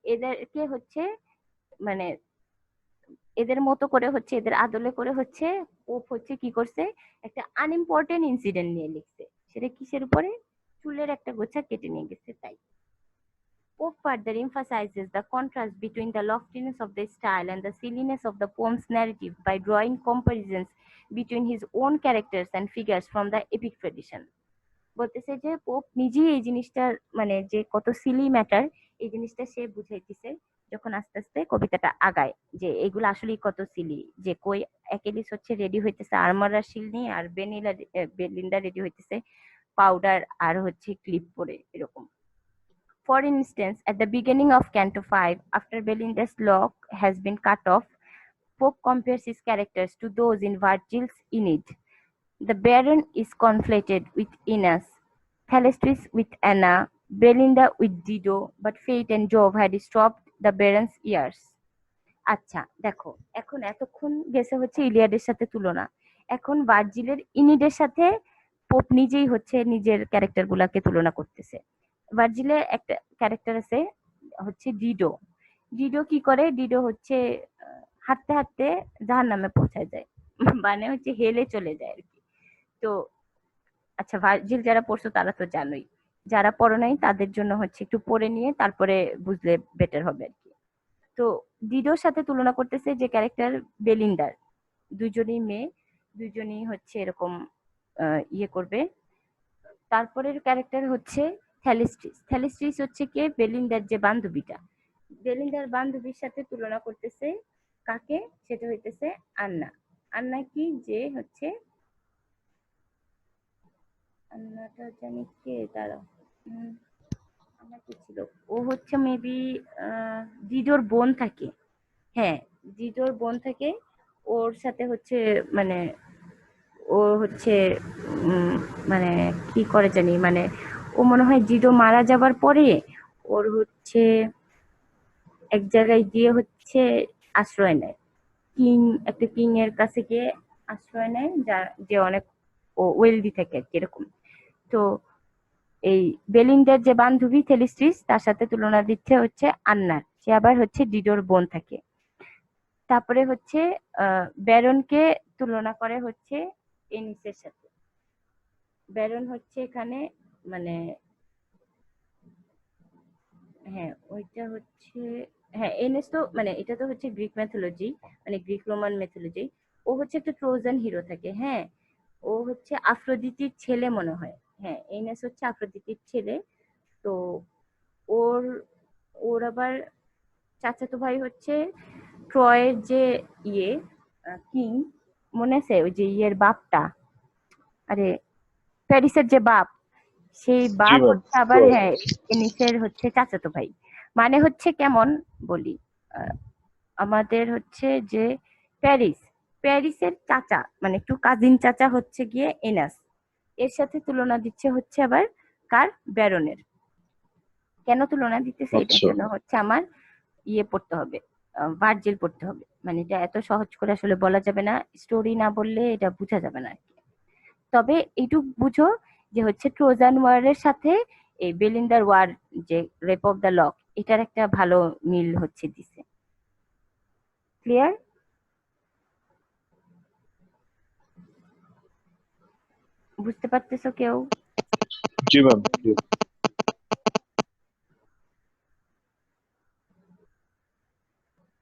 এদেরকে হচ্ছে মানে এদের মতো করে হচ্ছে এদের আদলে করে হচ্ছে পোপ হচ্ছে কি করছে একটা আনইম্পর্টেন্ট ইনসিডেন্ট নিয়ে লিখছে। সেটা কিসের উপরে? চুলের একটা গোছা কেটে নিয়ে গেছে তাই। Pope further emphasizes the contrast between the loftiness of the style and the silliness of the poem's narrative by drawing comparisons between his own characters and figures from the epic tradition. বলতেছে যে pope নিজেই এই জিনিসটার মানে যে কত Seely matter এই জিনিসটা সে বুঝাইতেছে যখন আস্তে আস্তে কবিতাটা আগায়, যে এগুলো আসলে কত সিলি, যে কই অ্যাকেলিস হচ্ছে রেডি হইতেছে আর্মার আর শিল নিয়ে, আর বেলিন্ডা রেডি হইতেছে পাউডার আর হচ্ছে ক্লিপ পরে এরকম। For instance, at the beginning of Canto 5, after Belinda's lock has been cut off, Pope compares his characters to those in Virgil's Aeneid. The Baron is conflated with Aeneas, Thalestris with Anna, Belinda with Dido, but Fate and Jove had stopped the Baron's ears. আচ্ছা দেখো, এখন এতক্ষণ গেছে হচ্ছে ইলিয়াডের সাথে তুলনা, এখন ভার্জিলের ইনিডের সাথে পোপ নিজেই হচ্ছে নিজের ক্যারেক্টার গুলাকে তুলনা করতেছে। ভার্জিলের একটা ক্যারেক্টার আছে হচ্ছে ডিডো। ডিডো কি করে? ডিডো হচ্ছে হাঁটতে হাঁটতে জাহান্নামে পৌঁছায় যায় মানে হচ্ছে হেলে চলে যায় আর কি। তো আচ্ছা, ভার্জিল যারা পড়ছো তারা তো জানোই, যারা পড়ো নাই তাদের জন্য হচ্ছে একটু পড়ে নিয়ে তারপরে বুঝলে বেটার হবে আর কি। তো ডিডোর সাথে তুলনা করতেছে যে ক্যারেক্টার বেলিন্ডার, দুজনেই মেয়ে, দুজনেই হচ্ছে এরকম ইয়ে করবে। তারপরের ক্যারেক্টার হচ্ছে থ্যালিস্ট্রিস। থ্যালিস্ট্রিস হচ্ছে কে, বেলিন্ডার যে বান্ধবীটা, বেলিন্ডার বান্ধবীর সাথে তুলনা করতেছে কাকে, সেটা হইতেছে আন্না। আন্না কি, যে হচ্ছে আন্নাটা জানি কে, তারা আন্না কি ছিল, ও হচ্ছে মেবি ডিডোর বোন থাকে। হ্যাঁ, ডিডোর বোন থাকে। ওর সাথে হচ্ছে মানে ও হচ্ছে উম, মানে কি করে জানি, মানে ও মনে হয় জিডো মারা যাবার পরে ওর হচ্ছে এক জায়গায় গিয়ে হচ্ছে আশ্রয় নেয়, কিং, একটা কিং এর কাছে গিয়ে আশ্রয় নেয়, যা যে অনেক ও ওয়েলদি থাকে আর কি এরকম। তো এই বেলিন্ডার যে বান্ধবী থেলিস্ট্রিস, তার সাথে তুলনা দিচ্ছে হচ্ছে আন্নার, সে আবার হচ্ছে ডিডোর বোন থাকে। তারপরে হচ্ছে ব্যারনকে তুলনা করে হচ্ছে এনিসের সাথে। ব্যারন হচ্ছে এখানে মানে, হ্যাঁ ওইটা হচ্ছে, হ্যাঁ এনএস তো মানে এটা তো হচ্ছে গ্রিক ম্যাথোলজি, মানে গ্রিক রোমান ম্যাথোলজি। ও হচ্ছে একটা ট্রোজান হিরো থাকে, হ্যাঁ। ও হচ্ছে আফ্রোদিতির ছেলে মনে হয়, হ্যাঁ এনএস হচ্ছে আফ্রোদিতির ছেলে। তো ওর ওর আবার চাচাতো ভাই হচ্ছে ট্রয়ের যে ইয়ে কিং, মনে আছে ওই যে ইয়ের বাপটা, আরে প্যারিসের যে বাপ, সেই জি বাপ ম্যাম। হচ্ছে আবার হ্যাঁ এনিসের হচ্ছে চাচাতো ভাই। মানে হচ্ছে কেমন বলি, আহ, আমাদের হচ্ছে যে প্যারিস, প্যারিসের চাচা মানে একটু কাজিন চাচা হচ্ছে গিয়ে এনাস, এর সাথে তুলনা দিচ্ছে হচ্ছে আবার কার, ব্যারনের। কেন তুলনা দিতেছে, এটার আচ্ছা, জন্য হচ্ছে আমার ইয়ে পড়তে হবে, ভার্জিল পড়তে হবে, মানে এটা এত সহজ করে আসলে বলা যাবে না, স্টোরি না বললে এটা বোঝা যাবে না আর কি। তবে এইটুক বুঝো যে হচ্ছে ট্রোজান ওয়ারের সাথে এই বেলিন্ডার ওয়ার, যে রেপ অফ দ্য লক, এটার একটা ভালো মিল হচ্ছে দিছে। ক্লিয়ার? বুঝতে পারতেছো কেউ? জি ম্যাম।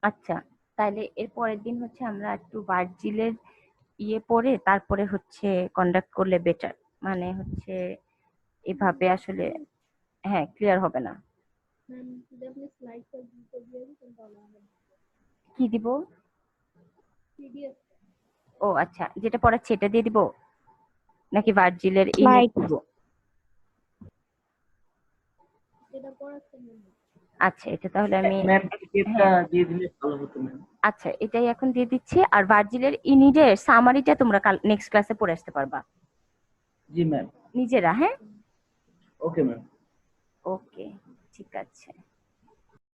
আচ্ছা, তাহলে এর পরের দিন হচ্ছে আমরা একটু ভার্জিলের ইয়ে পড়ে তারপরে হচ্ছে কন্ডাক্ট করলে বেটার, মানে হচ্ছে এভাবে আসলে হ্যাঁ ক্লিয়ার হবে না। কি দিব? ও আচ্ছা, যেটা পড়াচ্ছে এটা দিয়ে দিব নাকি ভার্জিলের ইমেজ স্লাইড। দিব? আচ্ছা, এটা তাহলে আমি ম্যাম পিডিএফটা হ্যাঁ দিয়ে দিলে ভালো হতো ম্যাম। আচ্ছা এটাই এখন দিয়ে দিচ্ছি। আর ভার্জিলের ইনিডের সামারিটা তোমরা কাল নেক্সট ক্লাসে পড়ে আসতে পারবা জি ম্যাম। নিজেরা, হ্যাঁ। Okay ma'am. ওকে, ঠিক আছে।